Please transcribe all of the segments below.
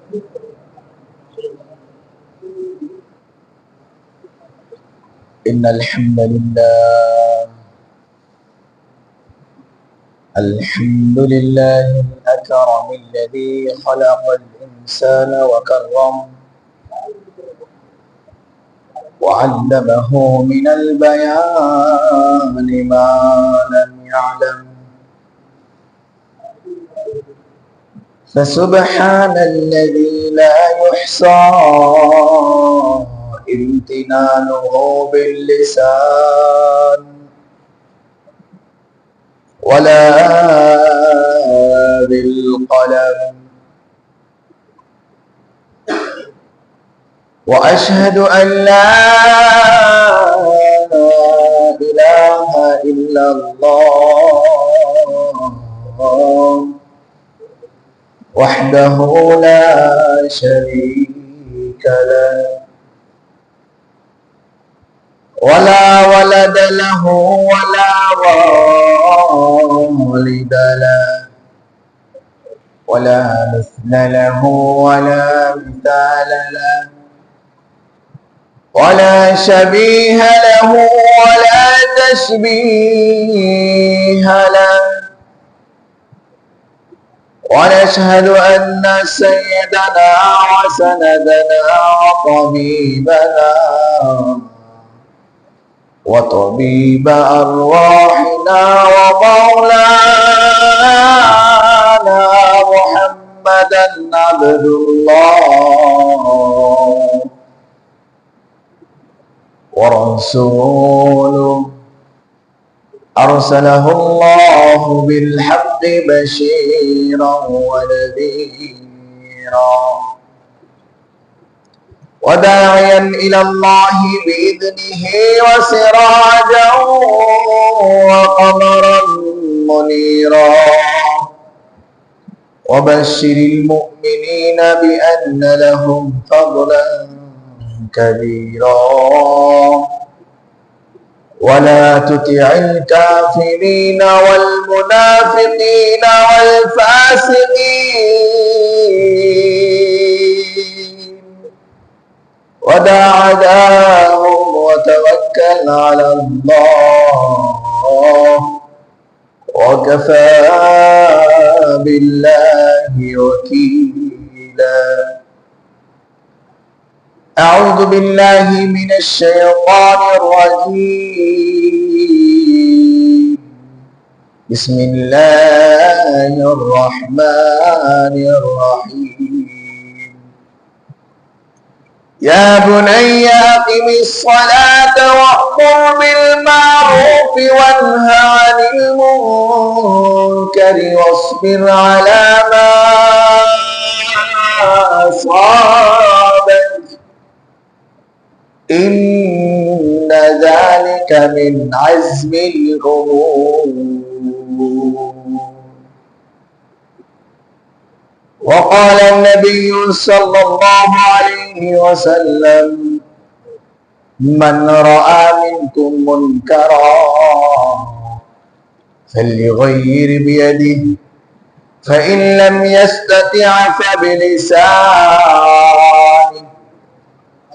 إن الحمد لله الأكرم الذي خلق الإنسان وكرم وعلمه من البيان ما لم يعلم فسبحان الذي لا يحصى امتنانه باللسان ولا بالقلم وأشهد أن لا إله إلا الله وحده لا شريك له ولا ولد له ولا والد له ولا مثل له ولا مثال له ولا شبيه له ولا تشبيه له ونشهد أن سيدنا وسندنا وطبيبنا وطبيب أرواحنا ومولانا محمدا عبد الله ورسوله أرسله الله بالحق بشيرا ونذيرا وداعيا إلى الله بإذنه وسراجا وقمرا منيرا وبشر المؤمنين بأن لهم فضلا كبيرا ولا تطع الكافرين والمنافقين والفاسقين ودع عداهم وتوكل على الله وكفى بالله وكيلا. أعوذ بالله من الشيطان الرجيم. بسم الله الرحمن الرحيم. يا بني أقم الصلاة وأمر بالمعروف وانه عن المنكر واصبر على ما أصابك إن ذلك من عزم الأمور. وقال النبي صلى الله عليه وسلم من رأى منكم منكرا فليغير بيده فإن لم يستطع فبلسانه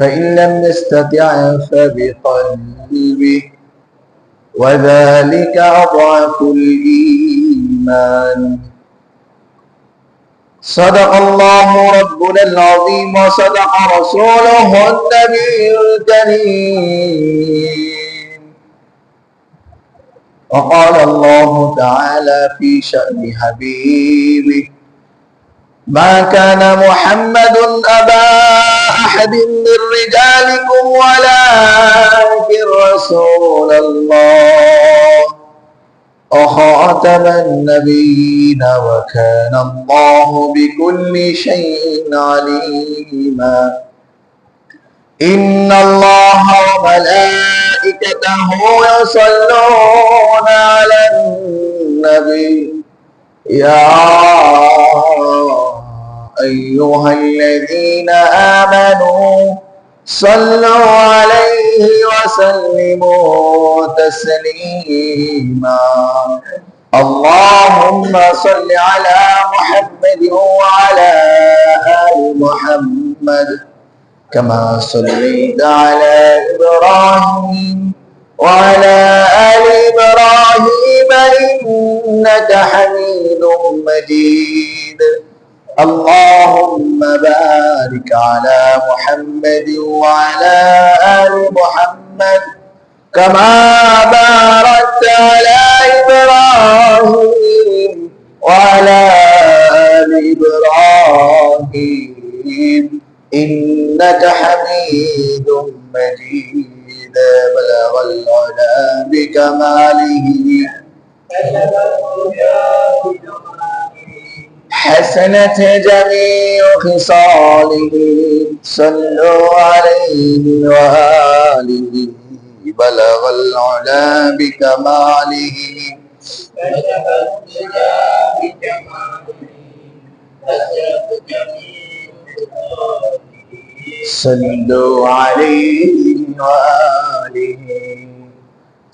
فإن لم يستطع فبقلبه وذلك أضعف الإيمان. صدق الله ربنا العظيم وصدق رسوله النبي الكريم. وقال الله تعالى في شأن حبيبه ما كان محمد أبا أحد من رجالكم ولكن رسول الله وخاتم النبيين وكان الله بكل شيء عليما. إن الله وملائكته يصلون على النبي يا أيها الذين آمنوا صلوا عليه وسلموا تسليما. اللهم صل على محمد وعلى آل كما صليت على إبراهيم وعلى آل إبراهيم إنك حميد مجيد اللهم بارك على محمد وعلى آل محمد كما باركت على إبراهيم وعلى آل إبراهيم إنك حميد مجيد بلغ العلا بكماله حسنت جميع خصاله صلوا عليه وآله بلغ العلا بكماله صلوا عليه وآله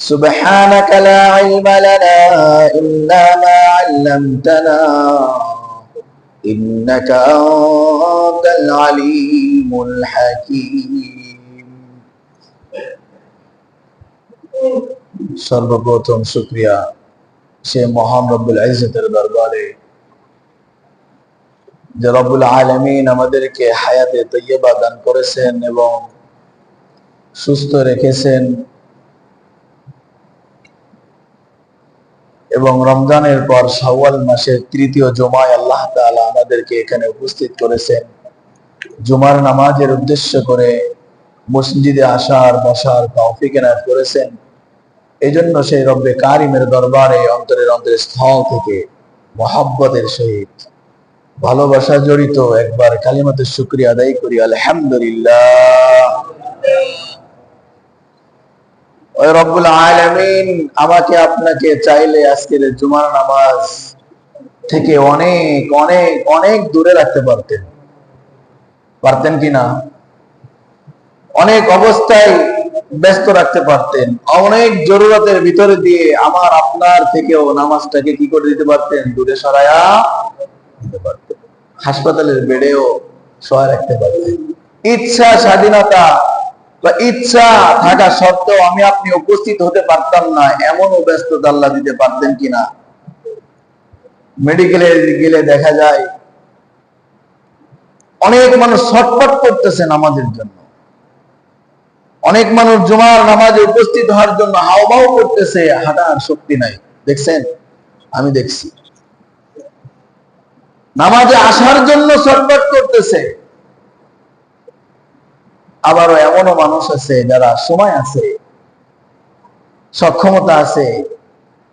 سبحانك لا علم لنا إلا ما علمتنا إنك أنت العليم الحكيم সর্বপ্রথম শুকরিয়া সে মহান রব্বুল ইজ্জতের দরবারে যে রব্বুল আলামিন আমাদেরকে হায়াতে তৈয়বা দান করেছেন এবং সুস্থ রেখেছেন এবং রমজানের পর শাওয়াল মাসের তৃতীয় জুমায় আল্লাহ তাআলা আমাদেরকে এখানে উপস্থিত করেছেন জুমার নামাজের উদ্দেশ্য করে মসজিদে আসার বসার তৌফিক এনায়েত করেছেন এজন্য সেই রব্বে কারিমের দরবারে অন্তরের স্থল থেকে মহব্বতের সহিত ভালোবাসা জড়িত একবার কালিমাতুশ শুকরিয়া আদায় করি আলহামদুলিল্লাহ ওই রব্বুল আলামিন আমাকে আপনাকে চাইলে আজকের জুমার নামাজ থেকে অনেক অনেক অনেক দূরে রাখতে পারতেন কিনা অনেক অবস্থায় ব্যস্ত রাখতে পারতেন অনেক জরুরতের ভিতরে দিয়ে আমার আপনার থেকেও নামাজটাকে কি করে দিতে পারতেন দূরে সরায়া দিতে পারতেন হাসপাতালের বেডেও সহায় রাখতে পারতেন ইচ্ছা স্বাধীনতা বা ইচ্ছা থাকা সত্ত্বেও আমি আপনি উপস্থিত হতে পারতাম না এমনও ব্যস্ততা আল্লাহ দিতে পারতেন কিনা মেডিকেলে গেলে দেখা যায় অনেক মানুষ ছটফট করতেছে নামাজের জন্য অনেক মানুষ জুমার নামাজে উপস্থিত হওয়ার জন্য হাওমাও করতেছে হাঁটার শক্তি নাই দেখছেন আমি দেখছি নামাজে আসার জন্য ছটফট করতেছে আবারও এমনও মানুষ আছে যারা সময় আছে সক্ষমতা আছে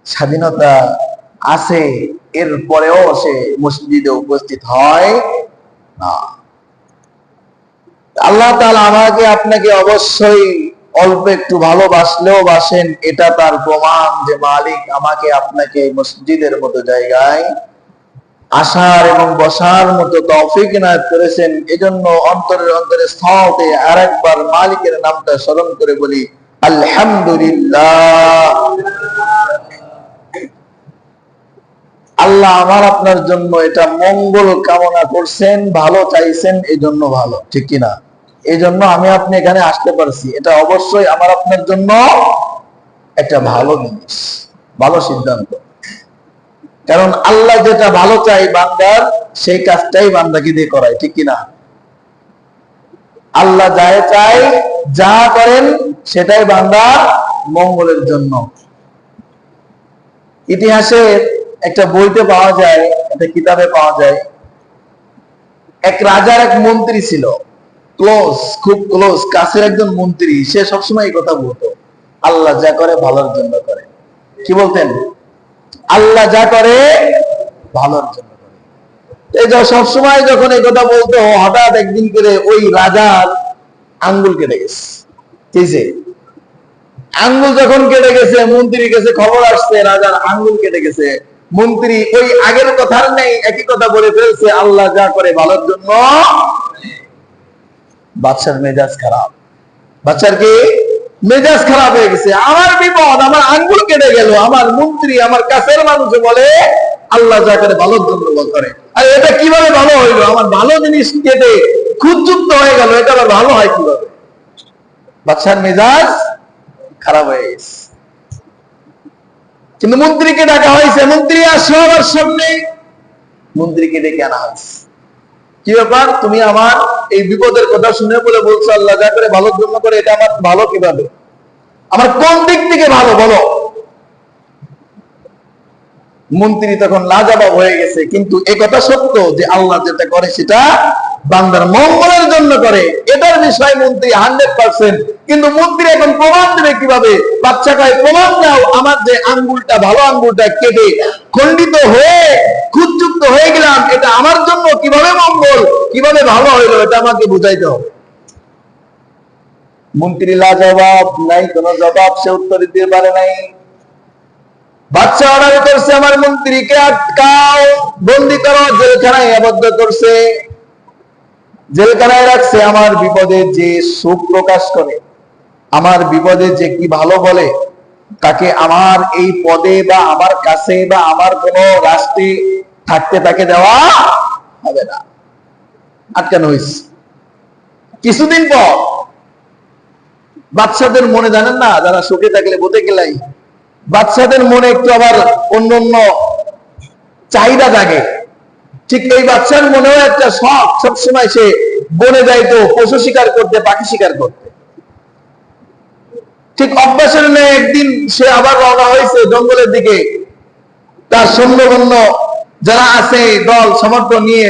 স্বাধীনতা আছে এরপরেও সে মসজিদে উপস্থিত হয় না আল্লাহ তাআলা আমাকে আপনাকে অবশ্যই অল্প একটু ভালোবাসলেও বাসেন এটা তার প্রমাণ যে মালিক আমাকে আপনাকে মসজিদের মতো জায়গায় আসার এবং বসার মতো তৌফিক ইনায়েত করেছেন এজন্য অন্তরের স্থলতে আরেকবার মালিকের নামটা স্মরণ করে বলি আলহামদুলিল্লাহ আল্লাহ আমার আপনার জন্য এটা মঙ্গল কামনা করছেন ভালো চাইছেন এজন্য ভালো ঠিক কিনা এজন্য আমি আপনি এখানে আসতে পারছি এটা অবশ্যই আমার আপনার জন্য একটা ভালো জিনিস ভালো সিদ্ধান্ত কারণ আল্লাহ যেটা ভালো চাই বান্দার সেই কাজটাই বান্দাকে দিয়ে করায় ঠিক কিনা আল্লাহ যা চাই যা করেন সেটাই বান্দার মঙ্গলের জন্য ইতিহাসের একটা বইতে পাওয়া যায় একটা কিতাবে পাওয়া যায় এক রাজার এক মন্ত্রী ছিল খুব ক্লোজ কাছের একজন মন্ত্রী সে সবসময় এই কথা বলতো আল্লাহ যা করে ভালোর জন্য করে কি বলতেন আল্লাহ যা করে ভালোর জন্য করে এই যে সবসময় যখন এই কথা বলতো হঠাৎ একদিন করে ওই রাজার আঙ্গুল কেটে গেছে আঙ্গুল যখন কেটে গেছে মন্ত্রীর কাছে খবর আসছে রাজার আঙ্গুল কেটে গেছে মন্ত্রী ওই আগের কথার নেই একই কথা বলে ফেলছে আল্লাহ যা করে ভালোর জন্য বাদশার মেজাজ খারাপ বাদশার কি মেজাজ খারাপ হয়ে গেছে আমার বিপদ আমার আঙ্গুল কেটে গেল আমার মন্ত্রী আমার কাছের মানুষ বলে আল্লাহ যা করে ভালোর জন্য করে আর এটা কিভাবে ভালো হইলো? আমার ভালো জিনিস কেটে খুদযুক্ত হয়ে গেল, এটা আবার ভালো হয় কিভাবে? বাদশার মেজাজ খারাপ হয়ে গেছে। কিন্তু মন্ত্রীকে ডাকা হয়েছে, মন্ত্রী আসো আমার সামনে। মন্ত্রীকে ডেকে আনা হয়েছে। কি ব্যাপার, তুমি আমার এই বিপদের কথা শুনে বলে বলছো আল্লাহ যা করে ভালোর জন্য করে, এটা আমার ভালো কিভাবে? আমার কোন দিক থেকে ভালো বলো? মন্ত্রী তখন লাজবাব হয়ে গেছে, কিন্তু এই কথা সত্য যে আল্লাহ যেটা করে সেটা বান্দার মঙ্গলের জন্য করে, এটার বিষয় মন্ত্রী 100%। কিন্তু মন্ত্রী এখন প্রমাণ দেবে কিভাবে? বাচ্চা কয়, প্রমাণ দাও, আমার যে আঙ্গুলটা ভালো আঙ্গুলটা কেটে খণ্ডিত হয়ে খুদযুক্ত হয়ে গেলাম, এটা আমার জন্য কিভাবে মঙ্গল, কিভাবে ভালো হইলো, এটা আমাকে বুঝাইতে হবে। মন্ত্রী লাজবাব, নাই কোনো জবাব, সে উত্তর দিতে পারে নাই। বাদশা অর্ডার করছে, আমার মন্ত্রীকে আটকাও, বন্দী করো, জেলখানায় আবদ্ধ করছে, জেলখানায় রাখছে। আমার বিপদে যে সুখ প্রকাশ করে, আমার বিপদে যে কি ভালো বলে, তাকে আমার এই পদে বা আমার কাছে বা আমার কোন রাষ্ট্রে থাকতে তাকে দেওয়া হবে না। আটকানো হয়েছে। কিছুদিন পর বাচ্চাদের মনে, জানেন না, যারা সুখে থাকলে বোধে গেলাই, বাচ্চাদের মনে একটু আবার অন্য অন্য চাহিদা জাগে। ঠিক এই বাচ্চার মনেও একটা শখ, সবসময় সে বনে যাইতো পশু শিকার করতে, পাখি শিকার করতে। ঠিক অভ্যাসের মেয়ে একদিন সে আবার রওনা হয়েছে জঙ্গলের দিকে। তার সৈন্যবন্য যারা আছে দল সমর্থন নিয়ে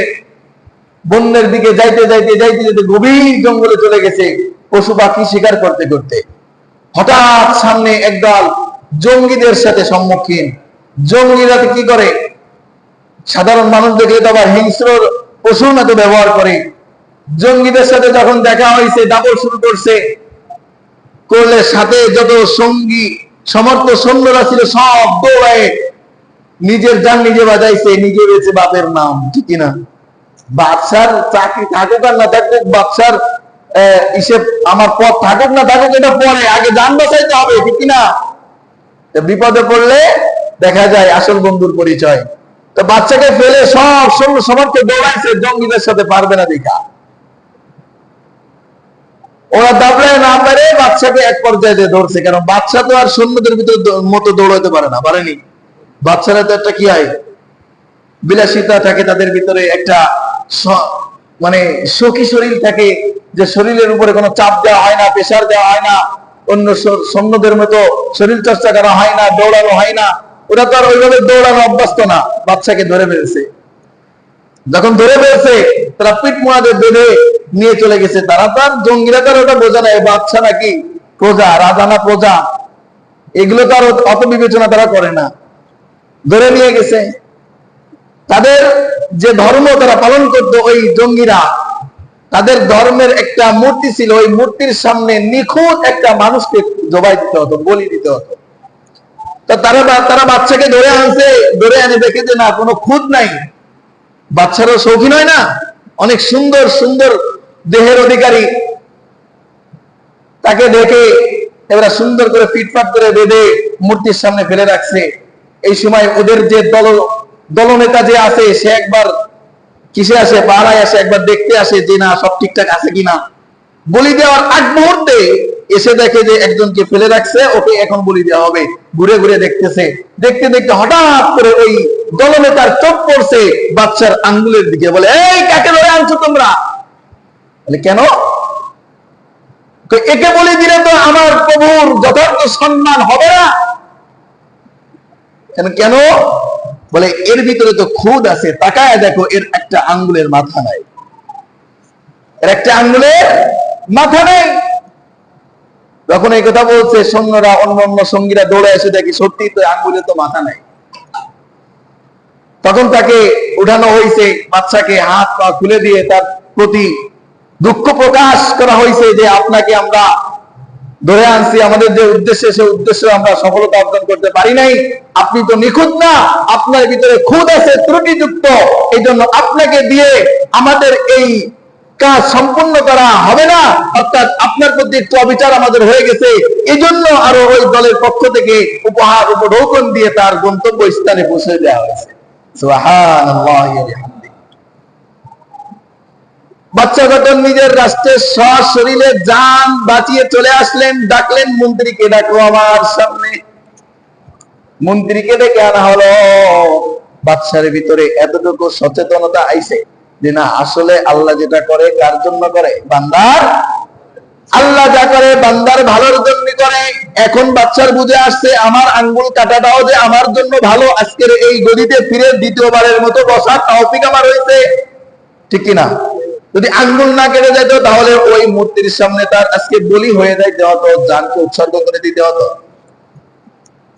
বন্যের দিকে যাইতে যাইতে যাইতে যেতে গভীর জঙ্গলে চলে গেছে পশু পাখি শিকার করতে করতে। হঠাৎ সামনে একদল জঙ্গিদের সাথে সম্মুখীন। জঙ্গিরা কি করে? সাধারণ মানুষ দেখলে তো আবার হিংস্র পশুর মতো ব্যবহার করে। জঙ্গিদের সাথে যখন দেখা হয়েছে, দাপট শুরু করছে, করলে সাথে যত সঙ্গী সমর্থ সৈন্যরা ছিল সব দৌড়ায় নিজের জান নিজে বাজাইছে, নিজে বেঁচে বাপের নাম, ঠিক না? বাদশার চাকরি থাকুক আর না থাকুক, বাদশার হিসেব আমার পথ থাকুক না থাকুক, এটা পরে, আগে জান বাঁচাইতে হবে, ঠিক না? বিপদে পড়লে দেখা যায় আসল বন্ধুর পরিচয়। তো বাচ্চাকে ফেলে সব সৈন্য সমর্থ দৌড়াইছে, জঙ্গিদের সাথে পারবে না দেখা। ওরা দাবলায় না পারে, বাচ্চাকে এক পর্যায়ে ধরছে। কারণ বাচ্চা তো আর সৈন্যদের ভিতরে মতো দৌড়াতে পারে না, পারেনি। বাচ্চারা তো একটা কি হয়, বিলাসিতা থাকে তাদের ভিতরে, একটা মানে সখী শরীর থাকে, যে শরীরের উপরে কোনো চাপ দেওয়া হয় না, প্রেসার দেওয়া হয় না, অন্য সৈন্যদের মতো শরীর চর্চা করা হয় না, দৌড়ানো হয় না। ওরা তো আর ওইভাবে দৌড়ানো অভ্যস্ত না। বাচ্চাকে ধরে ফেলছে। যখন ধরে ফেলছে, তারা পিঠ মোড়াতে বেঁধে নিয়ে চলে গেছে। তারা তার জঙ্গিরা তার ওটা বোঝা নাই, বাচ্চা নাকি প্রজা, রাজা না প্রজা, এগুলো তার অত বিবেচনা তারা করে না। ধরে নিয়ে গেছে। তাদের যে ধর্ম তারা পালন করতো, ওই জঙ্গিরা, তাদের ধর্মের একটা মূর্তি ছিল, ওই মূর্তির সামনে নিখুঁত একটা মানুষকে জবাই দিতে হতো, বলি দিতে হতো। তা তারা বাচ্চাকে ধরে আনছে, ধরে এনে দেখে যে না, কোনো খুঁত নাই। বাচ্চারও শৌখিন হয় না, অনেক সুন্দর সুন্দর দেহের অধিকারী। তাকে দেখে এবার সুন্দর করে ফিটফাট করে বেঁধে মূর্তির সামনে ফেলে রাখছে। এই সময় ওদের যে দলনেতা যে আছে, সে একবার কিসে আসে, পাড়ায় আসে, একবার দেখতে আসে যে না সব ঠিকঠাক আছে কিনা। বলি দেওয়ার আগ মুহূর্তে এসে দেখে যে একজনকে ফেলে রাখছে, ওকে এখন বলি দেওয়া হবে। ঘুরে ঘুরে দেখতেছে, দেখতে দেখতে হঠাৎ করে ওই দলনেতার চোখ পড়ছে বাচ্চার আঙ্গুলের দিকে। বলে, এই কাকে ধরে আনছো তোমরা? বলে, কেন? একে বলি দিলে তো আমার প্রভুর যথার্থ সম্মান হবে না। কেন? বলে, এর ভিতরে তো খুদ আছে, তাকায় দেখো, এর একটা আঙ্গুলের মাথা নাই, এর একটা আঙ্গুলের মাথা নেই। যখন এই কথা বলছে, সৈন্যরা অন্য অন্য সঙ্গীরা দৌড়ে এসে দেখি সত্যি তো আঙ্গুলে তো মাথা নাই। তখন তাকে উঠানো হয়েছে, বাচ্চাকে হাত পা খুলে দিয়ে তার প্রতি দুঃখ প্রকাশ করা হয়েছে যে আপনাকে আমরা ধরে আনছি, আমাদের যে উদ্দেশ্যে সে উদ্দেশ্যে আমরা সফলতা অর্জন করতে পারি নাই। আপনি তো নিখুঁত না, আপনার ভিতরে খুদ আছে, ত্রুটিযুক্ত। এই জন্য আপনাকে দিয়ে আমাদের এই কাজ সম্পূর্ণ করা হবে না, অর্থাৎ আপনার প্রতি একটু অবিচার আমাদের হয়ে গেছে। এই জন্য আরো ওই দলের পক্ষ থেকে উপহার উপঢৌকন দিয়ে তার গন্তব্য স্থানে পৌঁছে দেওয়া হয়েছে। সুবহানাল্লাহি ওয়া বিহামদিহি। বাচ্চা যখন নিজের রাষ্ট্রের সশরীরে জান বাঁচিয়ে চলে আসলেন, ডাকলেন মন্ত্রীকে, ডাকো আমার সামনে। মন্ত্রীকে ডেকে আনা হলো। বাদশার ভিতরে এতটুকু সচেতনতা আইছে যে না, আসলে আল্লাহ যেটা করে কার জন্য করে? বান্দার। আল্লাহ যা করে বান্দার ভালোর জন্য করে। এখন বাচ্চার বুঝে আসছে আমার আঙ্গুল কাটাটাও যে আমার জন্য ভালো। আজকের এই গদিতে ফিরে দ্বিতীয়বারের মতো বসার তৌফিক আমার হয়েছে, ঠিক কিনা? যদি আঙ্গুল না কেটে যেত তাহলে ওই মূর্তির সামনে তার আজকে বলি হয়ে যাইতে হতো, জানকে উৎসর্গ করে দিতে হতো।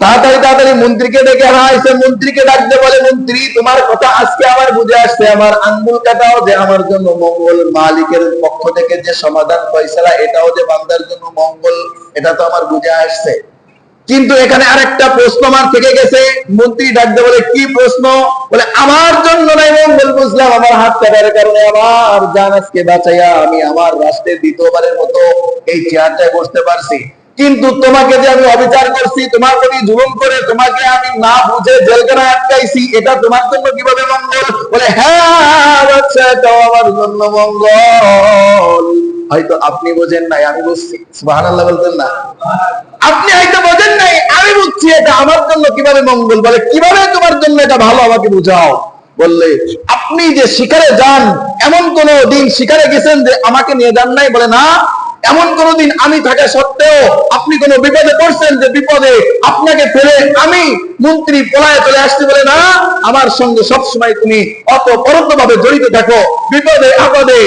তাড়াতাড়ি তাড়াতাড়ি মন্ত্রীকে ডেকে আনা হয়েছে। মন্ত্রীকে ডাকতে বলে, মন্ত্রী তোমার কথা আজকে আমার বুঝে আসছে, আমার আঙ্গুল কাটাও যে আমার জন্য মঙ্গল, মালিকের পক্ষ থেকে যে সমাধান ফয়সালা এটাও যে বান্দার জন্য মঙ্গল, এটা তো আমার বুঝে আসছে। কিন্তু এখানে আরেকটা প্রশ্ন আমার থেকে গেছে। মন্ত্রী ডাকতে বলে, কি প্রশ্ন? বলে আমার জন্য নাই মঙ্গল বুঝলাম, আমার হাত কাটার কারণে আমার জান আজকে বাঁচাইয়া আমি আমার রাষ্ট্রের দ্বিতীয়বারের মতো এই চেয়ারটায় বসতে পারছি। কিন্তু তোমাকে যে আমি অবিচার করছি, তোমার প্রতি জুলুম করে তোমাকে আমি না বুঝে জেলখানায় আটকাইছি, এটা তোমার জন্য কিভাবে মঙ্গল? বলে হ্যাঁ আচ্ছা, এটাও আমার জন্য মঙ্গল। হয়তো আপনি বোঝেন নাই, আমি বুঝছি। সুবহানাল্লাহ বলতেন না? আপনি হয়তো বোঝেন নাই, আমি বুঝছি এটা আমার জন্য কিভাবে মঙ্গল। বলে কিভাবে তোমার জন্য এটা ভালো, আমাকে বুঝাও। বললে আপনি যে শিকারে যান, এমন কোন দিন শিকারে গেছেন যে আমাকে নিয়ে যান নাই? বলে না। এমন কোনদিন আমি থাকা সত্ত্বেও আপনি কোন বিপদে পড়ছেন যে বিপদে আপনাকে ফেলে আমি মন্ত্রী পলায়ে চলে আসতে? বলে না। আমার সঙ্গে সবসময় তুমি অতপ্রতভাবে জড়িত থাকো, বিপদে আপদে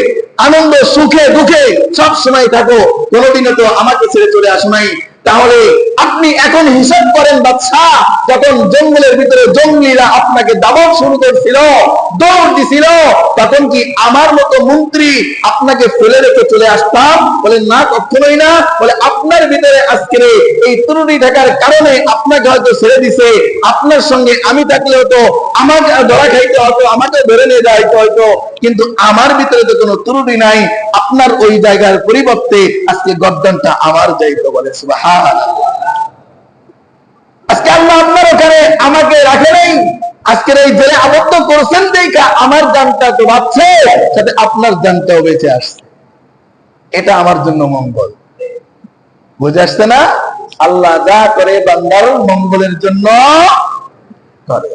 আনন্দ সুখে দুঃখে সব সময় থাকো, কোনোদিনও তো আমাকে ছেড়ে চলে আসো নাই। তাহলে আপনি এখন হিসাব করেন বাদশাহ, যখন জঙ্গলের ভিতরে জঙ্গলিরা আপনাকে দাবাব শুরু করছিল, দৌড় দিছিল, তখন কি আমার মতো মন্ত্রী আপনাকে ফেলে রেখে চলে আসতাম? বলে না, কখনোই না। বলে আপনার ভিতরে আজকের এই ত্রুটি থাকার কারণে আপনাকে হয়তো ছেড়ে দিছে, আপনার সঙ্গে আমি থাকলে হয়তো আমাকে ধরা খাইতে হতো, আমাকে ধরে নিয়ে যাইতে হয়তো, কিন্তু আমার ভিতরে তো কোনো ত্রুটি নাই। আপনার ওই জায়গার পরিবর্তে আজকে গর্দনটা আমার যাইতো। বলে সুবহানাল্লাহ। আজকে আল্লাহ আপনার ওখানে আমাকে রাখে নাই, আজকের এই জেলে আবদ্ধ করছেন দেখা আমার জানটা তো বাঁচছে, সাথে আপনার জানটাও বেঁচে আসছে, এটা আমার জন্য মঙ্গল। বুঝে আসছে না? আল্লাহ যা করে বান্দার মঙ্গলের জন্য করে।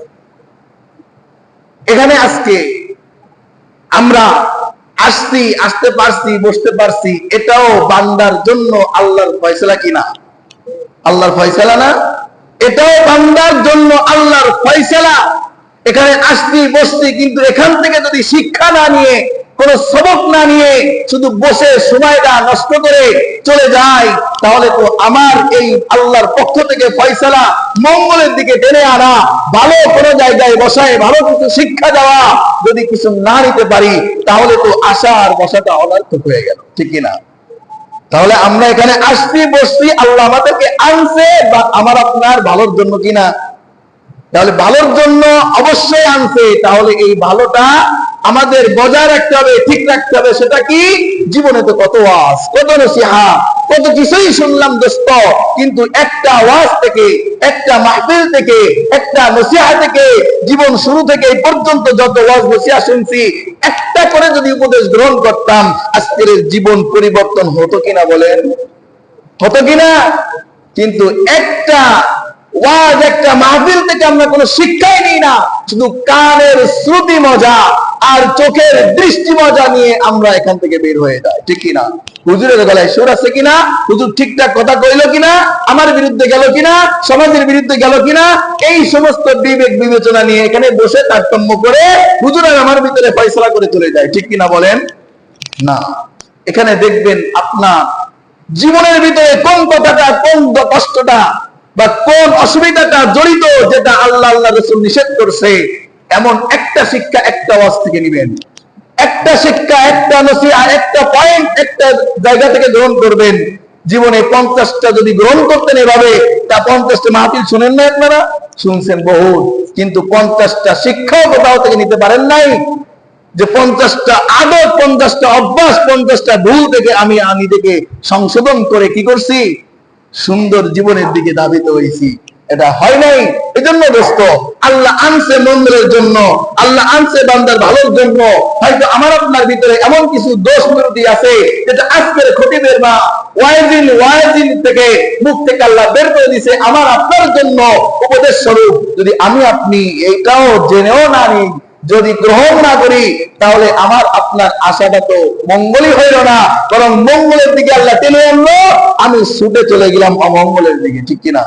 এখানে আজকে আমরা আসতে পারছি, বসতে পারছি, এটাও বান্দার জন্য আল্লাহর ফয়সালা কিনা? আল্লাহর ফয়সালা না? এটাও বান্দার জন্য আল্লাহর ফয়সালা। এখানে আসছি বসছি, কিন্তু এখান থেকে যদি শিক্ষা না নিয়ে, কোন সবক না নিয়ে শুধু বসে সময়টা নষ্ট করে চলে যায়, তাহলে তো আমার এই আল্লাহর পক্ষ থেকে ফয়সালা মঙ্গলের দিকে টেনে আনা, ভালো কোনো জায়গায় বসায় ভালো কিছু শিক্ষা দেওয়া যদি কিছু না নিতে পারি, তাহলে তো আসা আর বসাটা অনর্থক হয়ে গেল, ঠিক কিনা? তাহলে আমরা এখানে আসছি বসছি, আল্লাহ আমাদেরকে আনছে বা আমার আপনার ভালোর জন্য কিনা? তাহলে ভালোর জন্য অবশ্যই আনছে। তাহলে এই ভালোটা আমাদের বজায় রাখতে হবে, ঠিক রাখতে হবে। সেটা কি? জীবনে তো কত ওয়াজ, কত নসিহা, কত কিছুই শুনলাম দোস্ত, কিন্তু একটা ওয়াজ থেকে, একটা মাহফিল থেকে, একটা নসিহা থেকে, জীবন শুরু থেকে এই পর্যন্ত যত ওয়াজ নসিহা শুনছি, একটা করে যদি উপদেশ গ্রহণ করতাম, আজকের জীবন পরিবর্তন হতো কিনা বলেন? হতো কিনা? কিন্তু একটা ওয়াজ, একটা মাহফিল থেকে আমরা কোনো শিক্ষাই নিই না, শুধু কানের শ্রুতি মজা আর চোখের দৃষ্টি মজা নিয়ে আমরা এখান থেকে বের হয়ে যাই, ঠিক কিনা? হুজুরের গলায় সুর আছে কিনা, হুজুর ঠিকঠাক কথা কইলো কিনা, আমার বিরুদ্ধে গেল কিনা, সমাজের বিরুদ্ধে গেল কিনা, এই সমস্ত বিবেক বিবেচনা নিয়ে এখানে বসে তারতম্য করে হুজুর আর আমার ভিতরে ফয়সালা করে চলে যায়, ঠিক কিনা বলেন? না, এখানে দেখবেন আপনার জীবনের ভিতরে কোন কথাটা, কোন কষ্টটা বা কোন অসুবিধাটা জড়িত, যেটা আল্লাহ আল্লাহ রাসূল নিষেধ করছে, এমন একটা শিক্ষা একটা ওয়াজ থেকে নেবেন, একটা শিক্ষা, একটা নসিহা, একটা পয়েন্ট একটা জায়গা থেকে গ্রহণ করবেন। জীবনে 50টা যদি গ্রহণ করতেন এভাবে, তা 50টা মাহফিল শুনেন না আপনারা? শুনছেন বহু, কিন্তু 50টা শিক্ষাও কোথাও থেকে নিতে পারেন নাই। যে 50টা আদত, 50টা অভ্যাস, 50টা ভুল থেকে আমি নিজেকে সংশোধন করে কি করছি? সুন্দর জীবনের দিকে ধাবিত হয়েছি, এটা হয় নাই। এজন্য দোস্ত, আল্লাহ আনছে মঙ্গলের জন্য, আল্লাহ আনছে বান্দার ভালোর জন্য। হয়তো আমার আপনার ভিতরে এমন কিছু দোষ ত্রুটি আছে যেটা আজকের খতিবের বা ওয়াইজিন থেকে মুখ থেকে আল্লাহ বের করে দিয়েছে আমার আপনার জন্য উপদেশ স্বরূপ। যদি আমি আপনি এইটাও জেনেও না নিই, যদি গ্রহণ না করি, তাহলে আমার আপনার আশাটা তো মঙ্গলই হইল না, বরং মঙ্গলের দিকে আল্লাহ টেনে আনলো, আমি ছুটে চলে গেলাম অমঙ্গলের দিকে। ঠিক কিনা?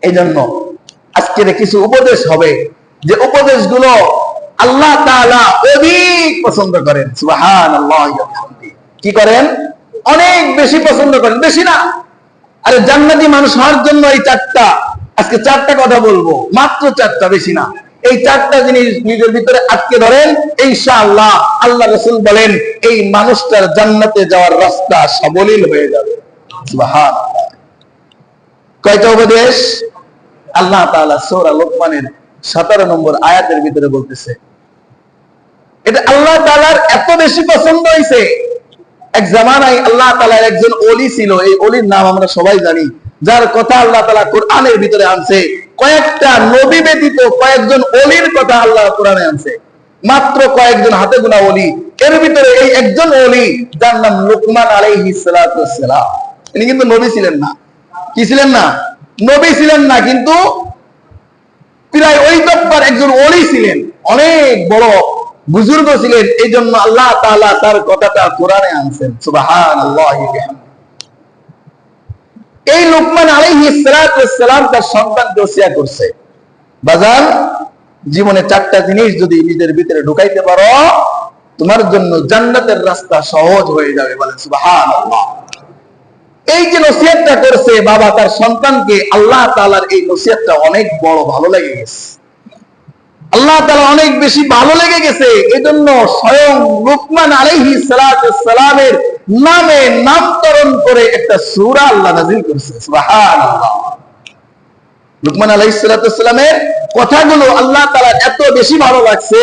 এই জন্য আজকের কিছু উপদেশ হবে, যে উপদেশগুলো আল্লাহ তাআলা অধিক পছন্দ করেন। সুবহানাল্লাহ। কি করেন? অনেক বেশি পছন্দ করেন, বেশি না। আরে জান্নাতি মানুষ হওয়ার জন্য এই চারটা, আজকে চারটা কথা বলবো, মাত্র চারটা, বেশি না। এই চারটা জিনিস নিজের ভিতরে আটকে ধরেন, ইনশাআল্লাহ আল্লাহ রাসূল বলেন এই মানুষটার জান্নাতে যাওয়ার রাস্তা সাবলীল হয়ে যাবে। সুবহানাল্লাহ। কয়টা উপদেশ? আল্লাহ তাআলা সূরা লোকমানের 17 নম্বর আয়াতের ভিতরে বলতেছে। এটা আল্লাহ তাআলার এত বেশি পছন্দ হয়েছে। এক জামানায় আল্লাহ তাআলার একজন ওলি ছিল, এই ওলির নাম আমরা সবাই জানি, যার কথা আল্লাহ তাআলা কোরআনের ভিতরে আনছে। কয়েকটা নবী ব্যতীত কয়েকজন ওলির কথা আল্লাহ কোরআনে আনছে, মাত্র কয়েকজন হাতে গোনা ওলি। এর ভিতরে এই একজন ওলি, যার নাম লুকমান আলাইহিস সালাতু ওয়াস সালাম। ইনি কিন্তু নবী ছিলেন না। কি ছিলেন না? নবী ছিলেন না, কিন্তু প্রায় ওই দপ্পার একজন ওলি ছিলেন, অনেক বড় বুজুর্গ ছিলেন। এই জন্য আল্লাহ তাআলা তার কথাটা কোরআনে আনছেন। সুবহানাল্লাহ। এই লুকমান আলাইহিস সালাতু ওয়াস সালাম তার সন্তানকে ওসিয়া করছে, বাজান জীবনে চারটা জিনিস যদি নিজের ভিতরে ঢুকাইতে পারো, তোমার জন্য জান্নাতের রাস্তা সহজ হয়ে যাবে। বলেন সুবহানাল্লাহ। এই যে নসিহতটা করছে বাবা তার সন্তানকে, আল্লাহ তাআলার এই নসিহতটা অনেক বড় ভালো লেগে গেছে। আল্লাহ তাআলা অনেক বেশি ভালো লেগে গেছে। এজন্য স্বয়ং লুকমান আলাইহিস সালাতু ওয়াস সালামের নামে নামকরণ করে একটা সূরা আল্লাহ নাযিল করেছে। সুবহানাল্লাহ। লুকমান আলাইহিস সালাতু ওয়াস সালামের কথাগুলো আল্লাহ তাআলা এত বেশি ভালো লাগছে,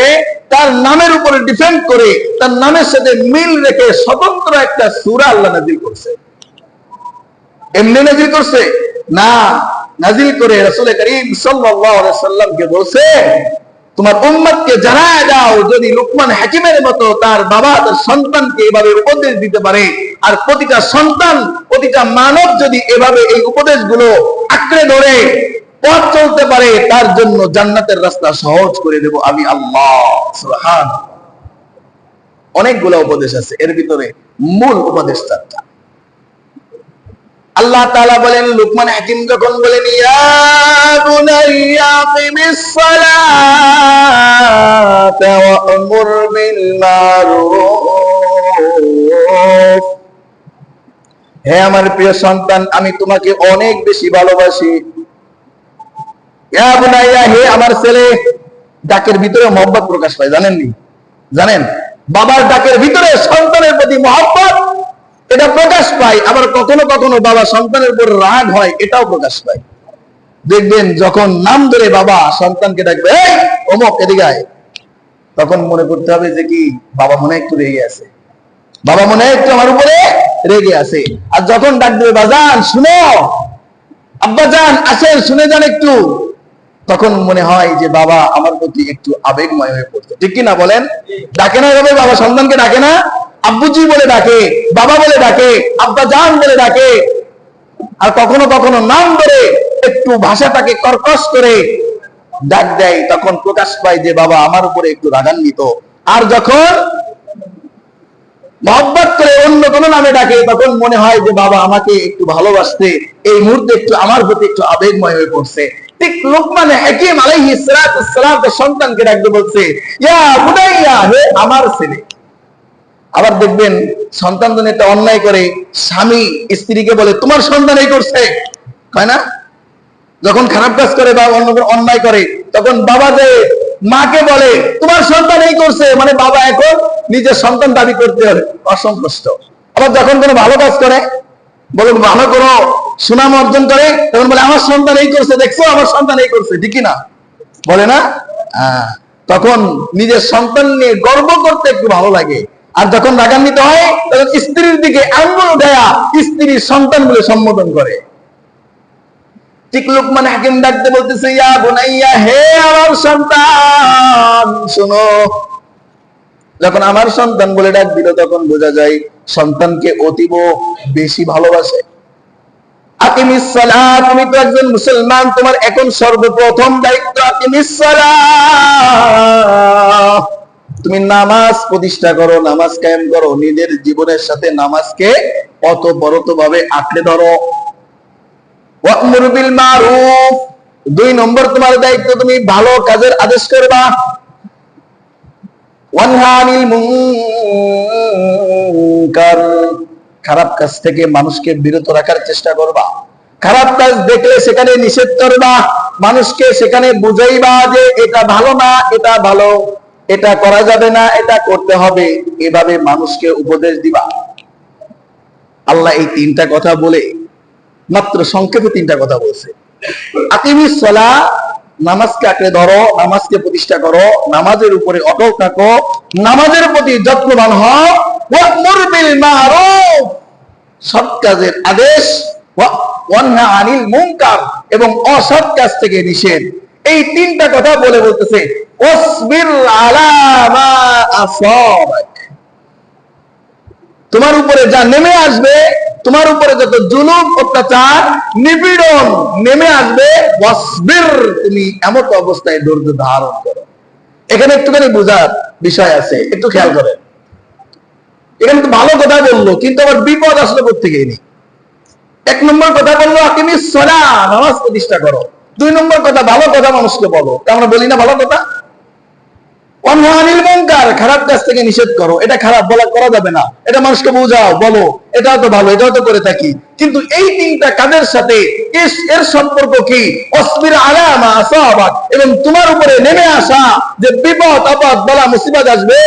তার নামের উপরে ডিপেন্ড করে, তার নামের সাথে মিল রেখে স্বতন্ত্র একটা সূরা আল্লাহ নাযিল করছে। এমনি নাযিল করছে না, নাযিল করে রাসূল করিম সাল্লাল্লাহু আলাইহি সাল্লামকে বলছে তোমার উম্মতকে জানায় দাও, যদি লুকমান হাকিমের মতো তার বাবা তার সন্তানকে এভাবে উপদেশ দিতে পারে, আর প্রতিটা সন্তান প্রতিটা মানব যদি এভাবে এই উপদেশগুলো আঁকড়ে ধরে পথ চলতে পারে, তার জন্য জান্নাতের রাস্তা সহজ করে দেব আমি আল্লাহ। সুবহানাল্লাহ। অনেকগুলো উপদেশ আছে, এর ভিতরে মূল উপদেশ চারটা। আল্লাহ তাআলা বলেন, লুকমান হাকিম যখন বলেন ইয়া বুনাইয়া আকিমিস সালাতা ওয়া আমুর বিল মারুফ, হে আমার প্রিয় সন্তান আমি তোমাকে অনেক বেশি ভালোবাসি। ইয়া বুনাইয়া, হে আমার ছেলে। ডাকের ভিতরে মহব্বত প্রকাশ পায়, জানেননি? জানেন, বাবার ডাকের ভিতরে সন্তানের প্রতি মহব্বত এটা প্রকাশ পায়। আবার কখনো কখনো বাবা সন্তানের উপর রাগ হয়, এটাও প্রকাশ পায়। দেখবেন যখন নাম ধরে বাবা সন্তানকে ডাকবে, এই অমুক এদিকে আয়, তখন মনে করতে হবে যে কি বাবা মনে একটু রেগে আছে, বাবা মনে একটু আমার উপরে রেগে আছে। আর যখন ডাক দেবে বাজান শুনো, আব্বা জান আসেন শুনে যান একটু, তখন মনে হয় যে বাবা আমার প্রতি একটু আবেগময় হয়ে পড়ছে। ঠিক কিনা বলেন? ডাকে না এভাবে বাবা সন্তানকে? ডাকে না? আব্বুজি বলে ডাকে, বাবা বলে ডাকে, আব্বা জান বলে ডাকে। আর কখনো কখনো নাম ধরে একটু ভাষাটাকে কর্কশ করে ডাক দেয়, তখন প্রকাশ পায় যে বাবা আমার উপরে একটু রাগান্বিত। আর যখন মহব্বত করে অন্য কোনো নামে ডাকে, তখন মনে হয় যে বাবা আমাকে একটু ভালোবাসতে এই মুহূর্তে একটু আমার প্রতি একটু আবেগময় হয়ে পড়ছে। ঠিক লুকমান হাকিম আলাইহিস সালাতু ওয়াস সালাম তার সন্তানকে ডাকতে বলছে ইয়া বুনাইয়া, হে আমার ছেলে। আবার দেখবেন সন্তান যদি একটা অন্যায় করে, স্বামী স্ত্রীকে বলে তোমার সন্তান এই করছে, হয় না? যখন খারাপ কাজ করে বা অন্য অন্যায় করে, তখন বাবা যে মাকে বলে তোমার সন্তান এই করছে, মানে বাবা এখন নিজের সন্তান দাবি করতে হবে, অসন্তুষ্ট। আবার যখন কোনো ভালো কাজ করে, বলুন ভালো কোনো সুনাম অর্জন করে, তখন বলে আমার সন্তান এই করছে, দেখছো আমার সন্তান এই করছে, ঠিক না? বলে না? তখন নিজের সন্তান নিয়ে গর্ব করতে একটু ভালো লাগে। আর যখন রাগান্বিত হয়, তখন স্ত্রীর দিকে আঙ্গুল দেয়া স্ত্রীর সন্তান বলে সম্বোধন করে। ঠিক লোকমান হাকিম ডাকতে বলতেছে, ইয়া বুনাইয়া, হে আমার সন্তান শোনো। যখন আমার সন্তান বলে ডাক দিল, তখন বোঝা যায় সন্তানকে অতীব বেশি ভালোবাসে। আকিমিস সালাত, তুমি তো একজন মুসলমান, তোমার এখন সর্বপ্রথম দায়িত্ব আকিমিস সালাত, তুমি নামাজ প্রতিষ্ঠা করো, নামাজ কায়েম করো, নিজের জীবনের সাথে নামাজকে অতপরতভাবে আঁকড়ে ধরো। ওয়া'মুর বিল মারুফ, 2 নম্বর তোমার দায়িত্ব, তুমি ভালো কাজের আদেশ করবা। ওয়ানহা আনিল মুনকার, খারাপ কাজ থেকে মানুষকে বিরত রাখার চেষ্টা করবা। খারাপ কাজ দেখলে সেখানে নিষেধ করবা, মানুষকে সেখানে বুঝাইবা যে এটা ভালো না, এটা ভালো, এটা করা যাবে না, এটা করতে হবে, এভাবে মানুষকে উপদেশ দিবা। আল্লাহ এই 3টা কথা বলে, মাত্র সংক্ষেপে 3টা কথা বলছে। আকিমিস সালাহ, নামাজকে আঁকড়ে ধরো, নামাজকে প্রতিষ্ঠা করো, নামাজের উপরে অটল থাকো, নামাজের প্রতি যত্নবান হও। ওয়া'মুর বিল মারুফ, সৎ কাজের আদেশ, ওয়ানহা আনিল মুনকার, এবং অসৎ কাজ থেকে নিষেধ। এই 3টা কথা বলে বলতেছে ওয়াসবির আলা মা আসাবাক, তোমার উপরে যা নেমে আসবে, তোমার উপরে যত জুলুম, অত্যাচার, নিপীড়ন নেমে আসবে, ওয়াসবির, তুমি এমত অবস্থায় ধৈর্য ধারণ করো। এখানে একটুখানি বোঝার বিষয় আছে, একটু খেয়াল করেন। এখানে তো ভালো কথা বললো, কিন্তু আবার বিপদ আসলে কোত্থেকে নেই। 1 নম্বর কথা বললো আকিমিস সালাহ, নামাজ প্রতিষ্ঠা করো। 2 নম্বর কথা, ভালো কথা মানুষকে বলো। আমরা বলি না ভালো কথা? ওয়ানহা আনিল মুনকার, খারাপ কাজ থেকে নিষেধ করো। এটা খারাপ বলা করা যাবে না, এটা মানুষকে বোঝাও, বলো এটাও তো ভালো, এটাও তো করে থাকি। কিন্তু এই 3টা কাজের সাথে এর সম্পর্ক কি? ওয়াসবির আলা মা আসাবাক, এবং তোমার উপরে নেমে আসা যে বিপদ আপদ বলা মুসিবত আসবে,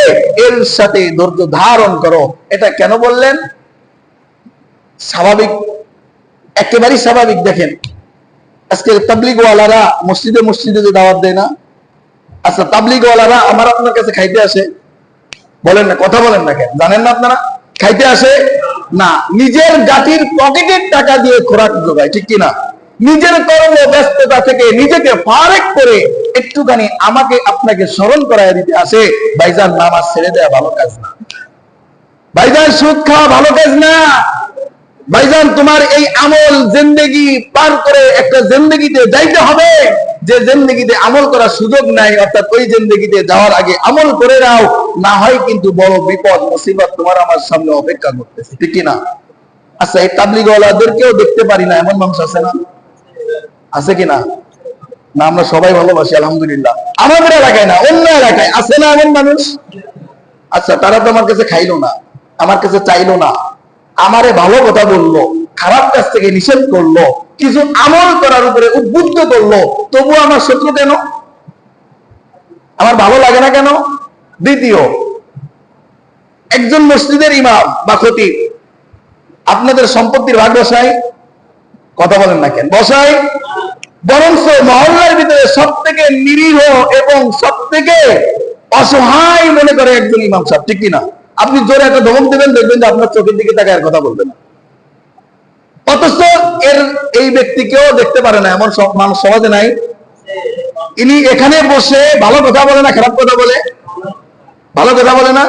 এর সাথে ধৈর্য ধারণ করো। এটা কেন বললেন? স্বাভাবিক, একেবারেই স্বাভাবিক। দেখেন আজকে তাবলীগ ওয়ালারা মসজিদে মসজিদে যে দাওয়াত দেয় না, আচ্ছা তাবলীগ ওয়ালারা আমার আপনার কাছে খাইতে আসে, বলেন না, কথা বলেন না কেন? জানেন না আপনারা খাইতে আসে না, নিজের জাতির পকেটের টাকা দিয়ে খোরাক জোগায়, ঠিক কিনা? নিজের কর্ম ব্যস্ততা থেকে নিজেকে ফারেক করে একটুখানি আমাকে আপনাকে স্মরণ করায় দিতে আসে। ভাইজান, নামাজ ছেড়ে দেয়া ভালো কাজ না। ভাইজান, সুদ খাওয়া ভালো কাজ না। ভাইজান, তোমার এই আমল জিন্দেগি পার করে একটা জিন্দেগিতে যাইতে হবে, যে জিন্দেগিতে আমল করার সুযোগ নাই, অর্থাৎ ওই জিন্দেগিতে যাওয়ার আগে আমল করে নাও, না হয় কিন্তু বড় বিপদ মুসিবত তোমার আমার সামনে অপেক্ষা করতেছে, ঠিক কি না? আচ্ছা, এই তাবলীগ ওয়ালাদেরকেও দেখতে পারি না এমন মানুষ আছে না? আছে কিনা? না, আমরা সবাই ভালোবাসি আলহামদুলিল্লাহ। আমাদের এলাকায় না, অন্য এলাকায় আছে না এমন মানুষ? আচ্ছা, তারা তো আমার কাছে খাইলো না, আমার কাছে চাইলো না, আমারে ভালো কথা বললো, খারাপ কাজ থেকে নিষেধ করলো, কিছু আমল করার উপরে উদ্বুদ্ধ করলো, তবু আমার শত্রু কেন? আমার ভালো লাগে না কেন? দ্বিতীয়, একজন মসজিদের ইমাম বা খতিব আপনাদের সম্পত্তির ভাগ বসায়, কথা বলেন না কেন? বসায়। বরঞ্চ মহল্লার ভিতরে সব থেকে নিরীহ এবং সব থেকে অসহায় মনে করে একজন ইমাম সাহেব, ঠিক কিনা? আপনি জোরে একটা ধমক দেবেন, দেখবেন যে আপনার চোখের দিকে তাকায় আর কথা বলবেন না। অথচ এই ব্যক্তিকেও দেখতে পারে না এমন মানুষ সমাজে নাই। ইনি এখানে বসে ভালো কথা বলে না খারাপ কথা বলে? ভালো কথা বলে না?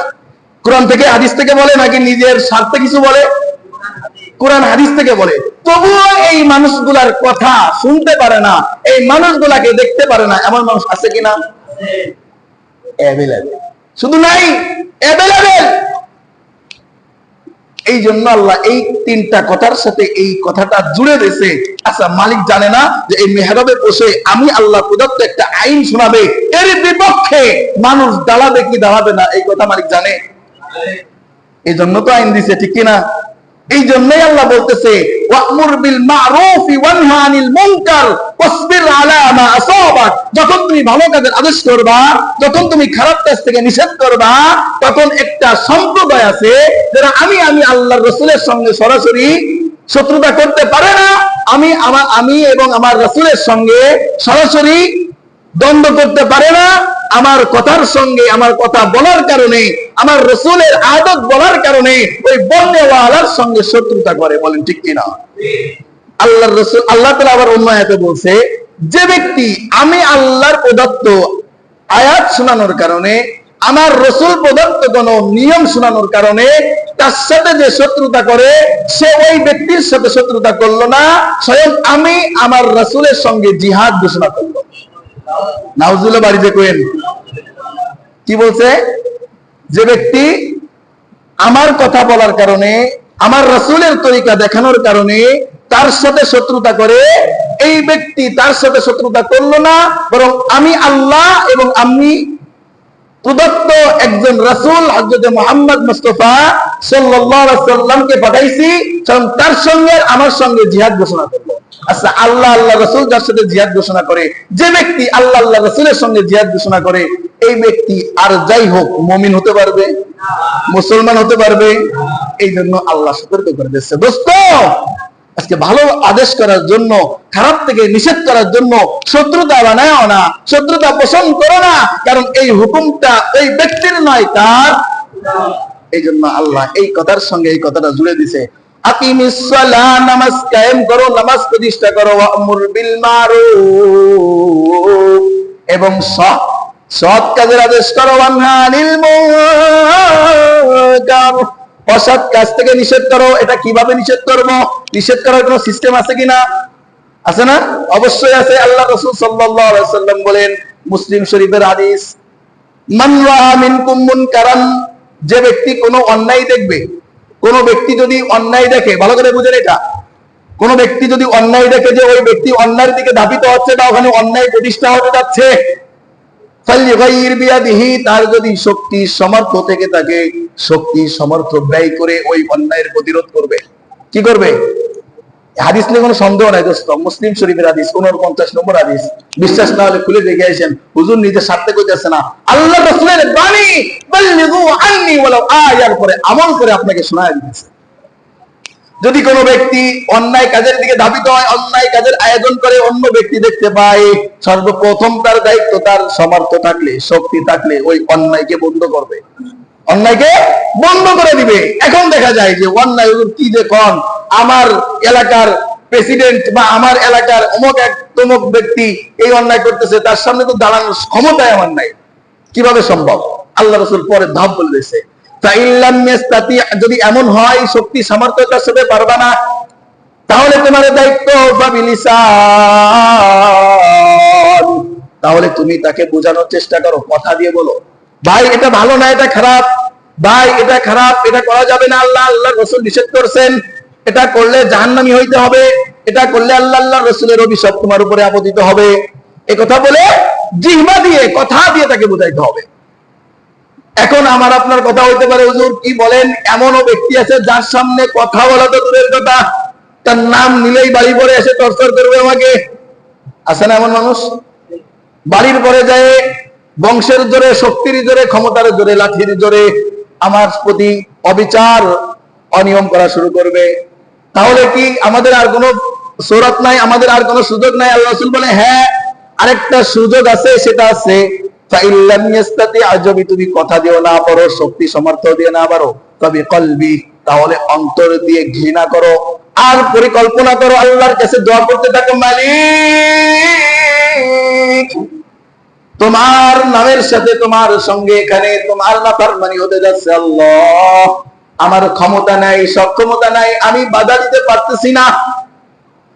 কোরআন থেকে হাদিস থেকে বলে, নাকি নিজের স্বার্থে কিছু বলে? কোরআন হাদিস থেকে বলে। তবুও এই মানুষগুলার কথা শুনতে পারে না, এই মানুষগুলাকে দেখতে পারে না, এমন মানুষ আছে কিনা? শুধু নাই, এই জন্য আল্লাহ এই 3টা কথার সাথে এই কথাটা জুড়ে দিয়েছে। আচ্ছা, মালিক জানে না যে এই মেহরাবে বসে আমি আল্লাহ প্রদত্ত একটা আইন শোনাবে, এর বিপক্ষে মানুষ দাঁড়াবে কি দাঁড়াবে না, এই কথা মালিক জানে। এই জন্য তো আইন দিছে, ঠিক কিনা? এই জন্যই আল্লাহ বলতেছে ওয়া'মুর বিল মারুফি ওয়ানহা আনিল মুনকার ওয়াসবির আলা মা আসাবাক। যখন তুমি ভালো কাজের আদেশ করবা, যখন তুমি খারাপ কাজ থেকে নিষেধ করবা, তখন একটা সম্প্রদায় আছে যারা আমি আল্লাহর রাসূলের সঙ্গে সরাসরি শত্রুতা করতে পারে না, আমি এবং আমার রাসূলের সঙ্গে সরাসরি দ্বন্দ্ব করতে পারে না, আমার কথার সঙ্গে আমার কথা বলার কারণে, আমার রাসূলের আদত বলার কারণে ওই বন্যওয়ালার সঙ্গে শত্রুতা করে। বলেন ঠিক কিনা? আল্লাহর রাসূল, আল্লাহ তাআলা আবার অন্য আয়াতে বলছে, যে ব্যক্তি আমি আল্লাহর প্রদত্ত আয়াত শোনানোর কারণে, আমার রাসূল প্রদত্ত কোন নিয়ম শোনানোর কারণে তার সাথে যে শত্রুতা করে, সে ওই ব্যক্তির সাথে শত্রুতা করলো না, স্বয়ং আমি আমার রাসূলের সঙ্গে জিহাদ ঘোষণা করলো। নাউজুবিল্লাহ, বাড়িতে কোয়েন। কি বলছে? যে ব্যক্তি আমার কথা বলার কারণে, আমার রাসূলের তরিকা দেখানোর কারণে তার সাথে শত্রুতা করে, এই ব্যক্তি তার সাথে শত্রুতা করলো না, বরং আমি আল্লাহ এবং আমি প্রদত্ত একজন রাসূল হযরত মুহাম্মদ মুস্তাফা সাল্লাল্লাহু আলাইহি ওয়াসাল্লামকে পাঠাইছি, তার সঙ্গে আমার সঙ্গে জিহাদ ঘোষণা করলো। আচ্ছা, আল্লাহ আল্লাহ রাসূল যার সাথে জিহাদ ঘোষণা করে, যে ব্যক্তি আল্লাহ আল্লাহ রাসূলের সঙ্গে জিহাদ ঘোষণা করে, এই ব্যক্তি আর যাই হোক মুমিন হতে পারবে? মুসলমান হতে পারবে? এই জন্য আল্লাহ সতর্ক করে দিচ্ছে, দোস্ত আজকে ভালো আদেশ করার জন্য, খারাপ থেকে নিষেধ করার জন্য শত্রুতা বানায়ও না, শত্রুতা পোষণ করো না, কারণ এই হুকুমটা ওই ব্যক্তির নয়, তার। এই জন্য আল্লাহ এই কথার সঙ্গে এই কথাটা জুড়ে দিছে, আকিমিস সালাহ, নামাজ কায়েম করো, নামাজ প্রতিষ্ঠা করো, ওয়ামুর বিল মারুফ, এবং সৎ কাজের আদেশ করো, ওয়ানহা আনিল মুনকার, অসৎ কাজ থেকে নিষেধ করো। এটা কিভাবে নিষেধ করবো? নিষেধ করার কোনো সিস্টেম আছে কিনা? আছে না? অবশ্যই আছে। আল্লাহ রাসূল সাল্লাল্লাহু আলাইহি ওয়াসাল্লাম বলেন, মুসলিম শরীফের হাদিস, মান রাআ মিনকুম মুনকারান, যে ব্যক্তি কোনো অন্যায় দেখবে, কোন ব্যক্তি যদি অন্যায় দেখে, ভালো করে বুঝেন এটা, কোন ব্যক্তি যদি অন্যায় দেখে যে ওই ব্যক্তি অন্যায়ের দিকে ধাবিত হচ্ছে, বা ওখানে অন্যায় প্রতিষ্ঠা হতে যাচ্ছে, ফালইগাইর বিয়াদিহি, তার যদি শক্তি সামর্থ্য থেকে থাকে, শক্তি সামর্থ্য ব্যয় করে ওই অন্যায়ের প্রতিরোধ করবে। কি করবে? হাদিস নিয়ে কোনো সন্দেহ নাই দোস্ত, মুসলিম শরীফের হাদিস, 49 নম্বর হাদিস। বিশ্বাস না হলে খুলে দেখে আসেন, হুজুর নিজে স্বার্থে কইতেছে না, আল্লাহ রাসূলের বাণী, বাল্লিগু আন্নী ওয়ালাউ আয়ার পরে আমল করে আপনাকে শোনায় দিতেছে। যদি কোনো ব্যক্তি অন্যায় কাজের দিকে ধাবিত হয়, অন্যায় কাজের আয়োজন করে, অন্য ব্যক্তি দেখতে পায়, সর্বপ্রথম তার দায়িত্ব, তার সামর্থ্য থাকলে, শক্তি থাকলে ওই অন্যায়কে বন্ধ করবে, অন্যায়কে বন্ধ করে দিবে। এখন দেখা যায় যে অন্যায় কি যে কোন, আমার এলাকার প্রেসিডেন্ট বা আমার এলাকার অমুক এক তমুক ব্যক্তি এই অন্যায় করতেছে, তার সামনে তো দাঁড়ানোর ক্ষমতায় আমার নাই। কিভাবে সম্ভব? আল্লাহ রাসূল পরে ধাপ বলে দিয়েছে, যদি এমন হয় শক্তি সামর্থ্যতার সাথে পারবা না, তাহলে তোমার দায়িত্ব তাহলে তুমি তাকে বোঝানোর চেষ্টা করো, কথা দিয়ে বলো, ভাই এটা ভালো না, এটা খারাপ, ভাই এটা খারাপ, এটা করা যাবে না, আল্লাহ আল্লাহ রাসূল নিষেধ করেছেন, এটা করলে জাহান্নামী হইতে হবে, এটা করলে আল্লাহ আল্লাহ রাসূলের অভিশাপ তোমার উপরে আপতিত হবে। এই কথা বলে জিহ্বা দিয়ে, কথা দিয়ে তাকে বোঝাইতে হবে। এখন আমার আপনার কথা হইতে পারে, হুজুর কি বলেন, এমনও ব্যক্তি আছে যার সামনে কথা বলা তো দূরের কথা, তার নাম নিলেই বাড়ি পরে এসে টর্চার করবে আমাকে। আছে না এমন মানুষ? বাড়ির পরে যায় বংশের জোরে, শক্তির জোরে, ক্ষমতার জোরে, লাঠির জোরে আমার প্রতি অবিচার, অনিয়ম করা শুরু করবে। তাহলে কি আমাদের আর কোনো সূরত নাই, আমাদের আর কোনো সুযোগ নাই? আল্লাহ রাসূল বলে, হ্যাঁ আরেকটা সুযোগ আছে, সেটা আছে ফাইল্লাম ইয়াস্তাতি, যদি তুমি কথা দিও না পারো, শক্তি সামর্থ্য দিয়ে না পারো, তবে কলবি, তাহলে অন্তর দিয়ে ঘৃণা করো আর পরিকল্পনা করো, আল্লাহর কাছে দোয়া করতে থাকো, মালিক তোমার নামের সাথে তোমার সঙ্গে এখানে তোমার নাফরমানি হতে যাচ্ছে, আল্লাহ আমার ক্ষমতা নাই, সক্ষমতা নাই, আমি বাধা দিতে পারতেছি না,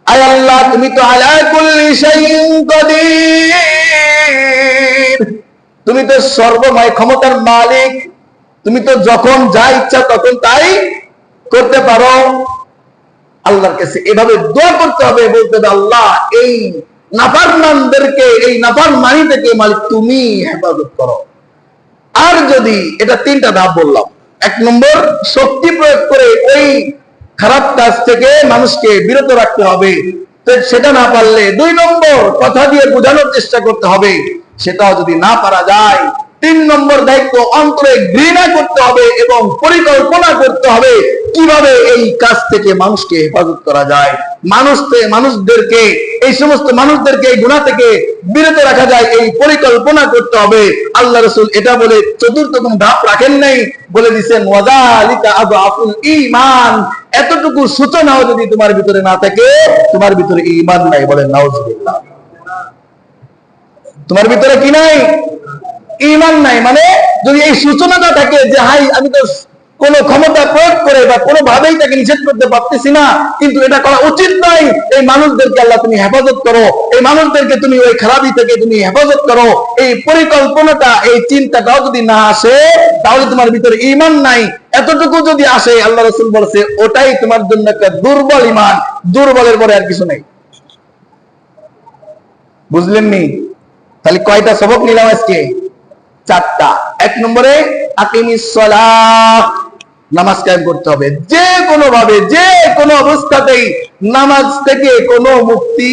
আয় আল্লাহ তুমি তো আলা কুল্লি শাইইন কাদির, তুমি তো সর্বময় ক্ষমতার মালিক, তুমি তো যখন যা ইচ্ছা তখন তাই করতে পারো। আল্লাহর কাছে এভাবে দোয়া করতে হবে, বলতে হবে আল্লাহ এই নাফরমানদেরকে, এই নাফরমানি থেকে মালিক তুমি হেফাজত করো। আর যদি এটা 3টা ধাপ বললাম, 1 নম্বর শক্তি প্রয়োগ করে ওই খারাপ কাজ থেকে মানুষকে বিরত রাখতে হবে, তো সেটা না পারলে 2 নম্বর কথা দিয়ে বোঝানোর চেষ্টা করতে হবে, সেটাও যদি না পারা যায় তিন নম্বর দায়িত্ব, অন্তরে ঘৃণা করতে হবে এবং পরিকল্পনা করতে হবে কিভাবে এই কাজ থেকে মানুষকে হেফাজত করা যায়, মানুষদেরকে এই সমস্ত মানুষদেরকে এই গুনাহ থেকে বিরত রাখা যায়, এই পরিকল্পনা করতে হবে। আল্লাহ রাসূল এটা বলে চতুর্থ কোন ধাপ রাখেন নাই, বলে দিয়েছেন ওয়াযালিকা আযআফুল ঈমান, এতটুকু সূচনাও যদি তোমার ভিতরে না থাকে, তোমার ভিতরে ঈমান নাই। বলেন নাউজুবিল্লাহ। তোমার ভিতরে কি নাই? ঈমান নাই। মানে যদি এই সূচনাটা থাকে যে হাই আমি তো কোন ক্ষমতা প্রয়োগ করে বা কোনো ভাবেই তাকে নিষেধ করতে পারতেছি না, কিন্তু এটা করা উচিত নয়, এই মানুষদেরকে আল্লাহ তুমি হেফাজত করো, এই মানুষদেরকে তুমি ওই খারাপি থেকে তুমি হেফাজত করো, এই পরিকল্পনাটা এই চিন্তাটাও যদি না আসে, তাহলে তোমার ভিতরে ঈমান নাই। এতটুকু যদি আসে, আল্লাহ রাসূল বলেছে ওটাই তোমার জন্য একটা দুর্বল ঈমান, দুর্বলের পরে আর কিছু নেই। বুঝলেন নি? তাহলে কয়টা সবক নিলাম আজকে? চারটা। এক নম্বরে আকিমিস সালাহ, নামাজ কায়েম করতে হবে। যে কোনো ভাবে, যে কোনো অবস্থাতেই নামাজ থেকে কোনো মুক্তি,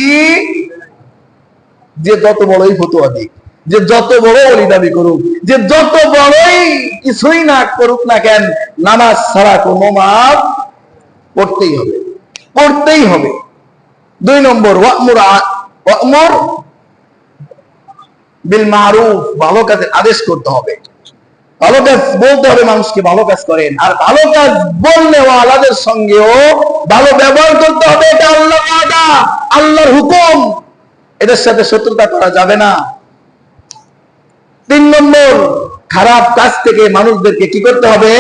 যে যত বড়ই ফতোয়া দিক, যে যত বড় ওলি দাবি করুক, যে যত বড়ই কিছুই না করুক না কেন, নামাজ ছাড়া কোনো মাপ পড়তেই হবে, পড়তেই হবে। দুই নম্বর ওয়া'মুর বিল মারুফ, ভালো কাজের আদেশ করতে হবে, ভালো কাজ বলতে হবে মানুষকে ভালো কাজ করেন, আর ভালো কাজ বললে ওয়ালাদের সঙ্গেও ভালো ব্যবহার করতে হবে। এটা আল্লাহর ওয়াদা, আল্লাহর হুকুম, এদের সাথে শত্রুতা করা যাবে না। তিন নম্বর, খারাপ কাজ থেকে মানুষদেরকে কি করতে হবে?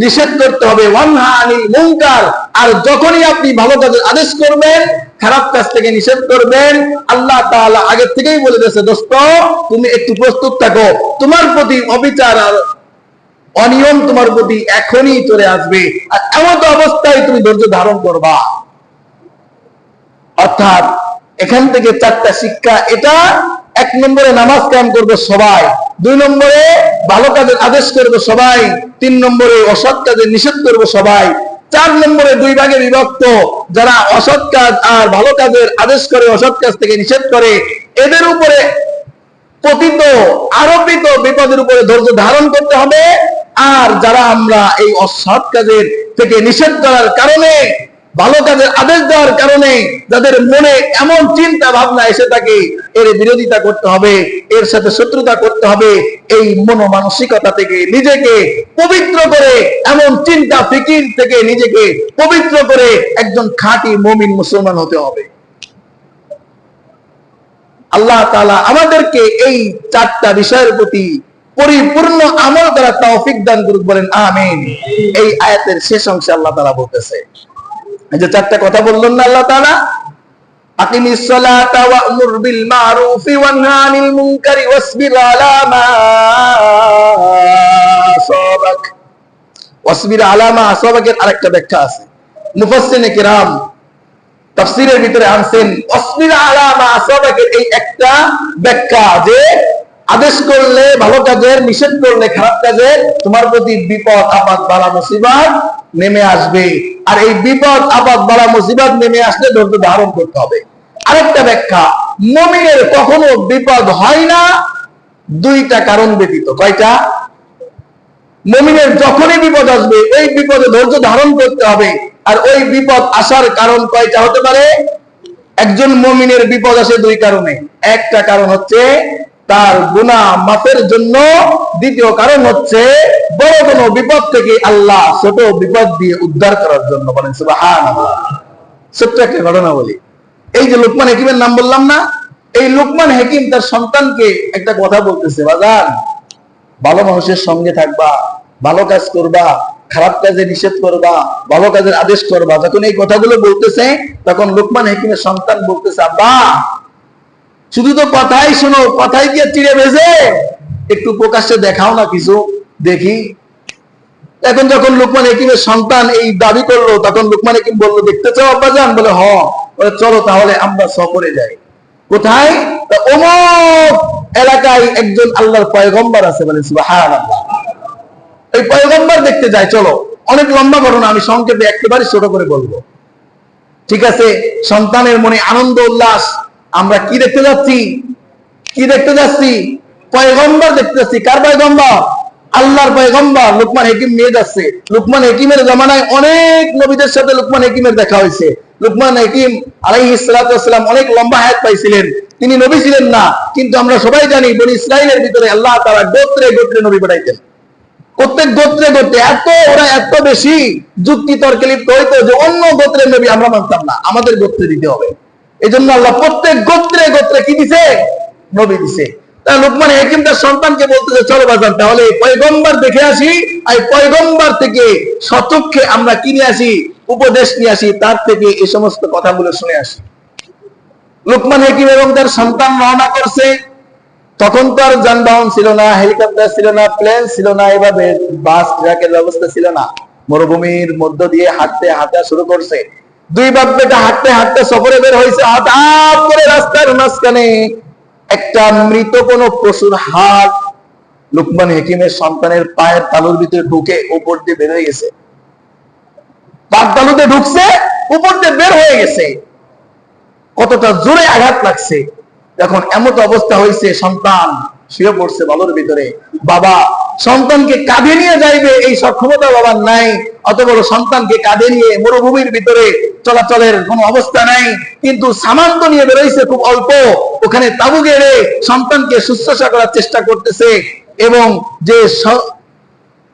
নিষেধ করতে হবে। ওয়ানহা আনিল মুনকার, আর যখনই আপনি ভালো কাজের আদেশ করবেন, খারাপ কাজ থেকে নিষেধ করবেন, আল্লাহ তাআলা আগে থেকেই বলে দিয়েছে দোস্ত তুমি একটু প্রস্তুত থাকো, তোমার প্রতি অবিচার আর অনিয়ম তোমার প্রতি এখনই চলে আসবে, আর এমন অবস্থায় তুমি ধৈর্য ধারণ করবা। অর্থাৎ এখান থেকে চারটা শিক্ষা। এটা এক নম্বরে নামাজ কায়েম করবে সবাই, দুই নম্বরে ভালো কাজের আদেশ করবে সবাই, তিন নম্বরে অসৎ কাজের নিষেধ করবে সবাই, চার নম্বরে দুই ভাগে বিভক্ত, যারা অসৎ কাজ আর ভালো কাজের আদেশ করে, অসৎ কাজ থেকে নিষেধ করে, এদের উপরে পতিত আরোপিত বিপদের উপরে ধৈর্য ধারণ করতে হবে। আর যারা আমরা এই অসৎ কাজের থেকে নিষেধ করার কারণে, ভালো কাজের আদেশ দেওয়ার কারণে যাদের মনে এমন চিন্তা ভাবনা এসে থাকে, এর বিরোধিতা করতে হবে, এর সাথে শত্রুতা করতে হবে। এই মনোমানসিকতা থেকে নিজেকে পবিত্র করে, এমন চিন্তা ফিকির থেকে নিজেকে পবিত্র করে একজন খাঁটি মুমিন মুসলমান হতে হবে। আল্লাহ তাআলা আমাদেরকে এই চারটা বিষয়ের প্রতি পরিপূর্ণ আমল করার তৌফিক দান করুক। বলেন আমিন। এই আয়াতের শেষ অংশে আল্লাহ তাআলা বলতেছে, এই যে চারটা কথা বললেন না আল্লাহ তাআলা, আকিমিস সালাতা ওয়া'মুর বিল মারুফি ওয়ানহা আনিল মুনকারি ওয়াসবির আলা মা আসাবাক। ওয়াসবির আলা মা আসাবাকের আরেকটা ব্যাখ্যা আছে, মুফাসসিরিনে কিরাম তাফসীরের ভিতরে আনছেন ওয়াসবির আলা মা আসাবাকের এই একটা ব্যাখ্যা, যে আদেশ করলে ভালো কাজের, নিষেধ করলে খারাপ কাজের, তোমার প্রতি বিপদ আপদ বালা মুসিবত নেমে আসবে, আর এই বিপদ আপদ বালা মুসিবত নেমে আসলে ধৈর্য ধারণ করতে হবে। আরেকটা ব্যাখ্যা, মুমিনের কখনো বিপদ হয় না দুইটা কারণ ব্যতীত। কয়টা? মুমিনের যখনই বিপদ আসবে, ওই বিপদে ধৈর্য ধারণ করতে হবে। আর ওই বিপদ আসার কারণ কয়টা হতে পারে? একজন মুমিনের বিপদ আসে দুই কারণে। একটা কারণ হচ্ছে তার গুনাহ মাফের জন্য, দ্বিতীয় কারণ হচ্ছে বড় কোনো বিপদ থেকে আল্লাহ ছোট বিপদ দিয়ে উদ্ধার করার জন্য। বলেন সুবহানাল্লাহ। ছোট্ট একটা ঘটনা বলি, এই যে লোকমান হাকিমের নাম বললাম না, এই লোকমান হাকিম তার সন্তানকে একটা কথা বলতেছে, বাজান ভালো মানুষের সঙ্গে থাকবা, ভালো কাজ করবা, খারাপ কাজে নিষেধ করবা, ভালো কাজের আদেশ করবা। যখন এই কথাগুলো বলতেছে, তখন লোকমান হাকিমের সন্তান বলতেছে, আব্বা শুধু তো কথাই শোনো, কথাই দিয়ে চিড়ে ভেজে, একটু প্রকাশ্যে দেখাও না কিছু দেখি। এখন যখন লোকমান হাকিমের সন্তান এই দাবি করলো, তখন লোকমান হাকিম বললো, দেখতে চাও আব্বাজান? বলে হ। বলে চলো তাহলে আমরা সফরে যাই। কোথায়? অমুক এলাকায় একজন আল্লাহর পয়গম্বর আছে। বলে সুবহানাল্লাহ। এই পয়গম্বর দেখতে যায়, চলো। অনেক লম্বা ঘটনা, আমি সংক্ষেপে একেবারে ছোট করে বলবো। ঠিক আছে, সন্তানের মনে আনন্দ উল্লাস। আমরা কি দেখতে যাচ্ছি? কি দেখতে যাচ্ছি? পয়গম্বর দেখতেছি। কার পয়গম্বর? আল্লাহর পয়গম্বর লুকমান হাকিম নিয়ে যাচ্ছে। লুকমান হাকিমের জামানায় অনেক নবীদের সাথে লুকমান হাকিমের দেখা হয়েছে। লুকমান হাকিম আলাইহিস সালাতু ওয়াস সালাম অনেক লম্বা হায়াত পাইছিলেন। তিনি নবী ছিলেন না, কিন্তু আমরা সবাই জানি বনি ইসরাইলের ভিতরে আল্লাহ তাআলা গোত্রে গোত্রে নবী পাঠাইতেন। প্রত্যেক গোত্রে গোত্রে ওরা এত বেশি যুক্তি তর্কে লিপ্ত হইতো যে অন্য গোত্রের নবী আমরা মানতাম না, আমাদের গোত্রে দিতে হবে। এই জন্য আল্লাহ প্রত্যেক গোত্রে গোত্রে কি দিছে? নবী দিছে। তা লুকমান হাকিম তার সন্তানকে বলতেছে, চলো বাজান তাহলে পয়গম্বর দেখে আসি, আর পয়গম্বর থেকে সচক্ষে আমরা কি নিয়ে আসি? উপদেশ নিয়ে আসি, তার থেকে এই সমস্ত কথাগুলো শুনে আসি। লুকমান হাকিম এবং তার সন্তান রওনা করছে। তখন তো আর যানবাহন ছিল না, হেলিকপ্টার ছিল না, প্লেন ছিল না, এভাবে বাস ট্রাকের ব্যবস্থা ছিল না। মরুভূমির মধ্য দিয়ে হাঁটতে হাঁটা শুরু করছে। দুই বাপ বেটা হাঁটতে হাঁটতে সফরে বের হয়েছে। হঠাৎ করে রাস্তার মাঝখানে একটা মৃত কোন পশুর হাড় লুকমান হাকিমের সন্তানের পায়ের তালুর ভিতরে ঢুকে উপর দিয়ে বের হয়ে গেছে। পায়ের তালুতে ঢুকছে, উপর দিয়ে বের হয়ে গেছে। কতটা জোরে আঘাত লাগছে। এখন এমন অবস্থা হয়েছে, সন্তান শুয়ে পড়ছে বালুর ভিতরে। বাবা সন্তানকে কাঁধে নিয়ে যাইবে এই সক্ষমতা বাবার নাই। অত বড় সন্তানকে কাঁধে নিয়ে মরুভূমির ভিতরে চলাচলের কোনো অবস্থা নাই, কিন্তু সামান তো নিয়ে বেরোইছে খুব অল্প। ওখানে তাবু গেড়ে সন্তানকে শুশ্রূষা করার চেষ্টা করতেছে, এবং যে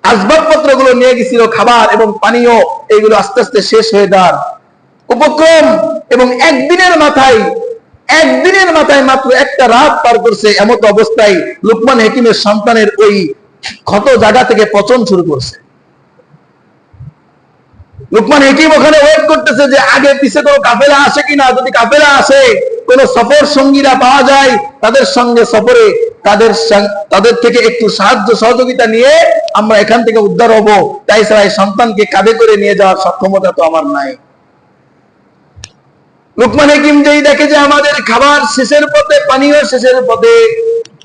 আসবাবপত্র গুলো নিয়ে গেছিল, খাবার এবং পানীয়, এগুলো আস্তে আস্তে শেষ হয়ে যাওয়ার উপক্রম। এবং একদিনের মাথায় মাত্র একটা রাত পার করছে, এমত অবস্থায় লুকমান হাকিমের সন্তানের ওই ক্ষত জায়গা থেকে পচন শুরু করছে। লুকমান হাকিম ওখানে ওয়েট করতেছে যে আগে পিছে কোনো কাফেলা আসে কিনা। যদি কাফেলা আসে, কোন সফর সঙ্গীরা পাওয়া যায়, তাদের সঙ্গে সফরে তাদের থেকে একটু সাহায্য সহযোগিতা নিয়ে আমরা এখান থেকে উদ্ধার হব। তাই ছাড়া সন্তানকে কাঁধে করে নিয়ে যাওয়ার সক্ষমতা তো আমার নাই। লুকমান হাকিম যেই দেখে যে আমাদের খাবার শেষের পথে, পানীয় শেষের পথে,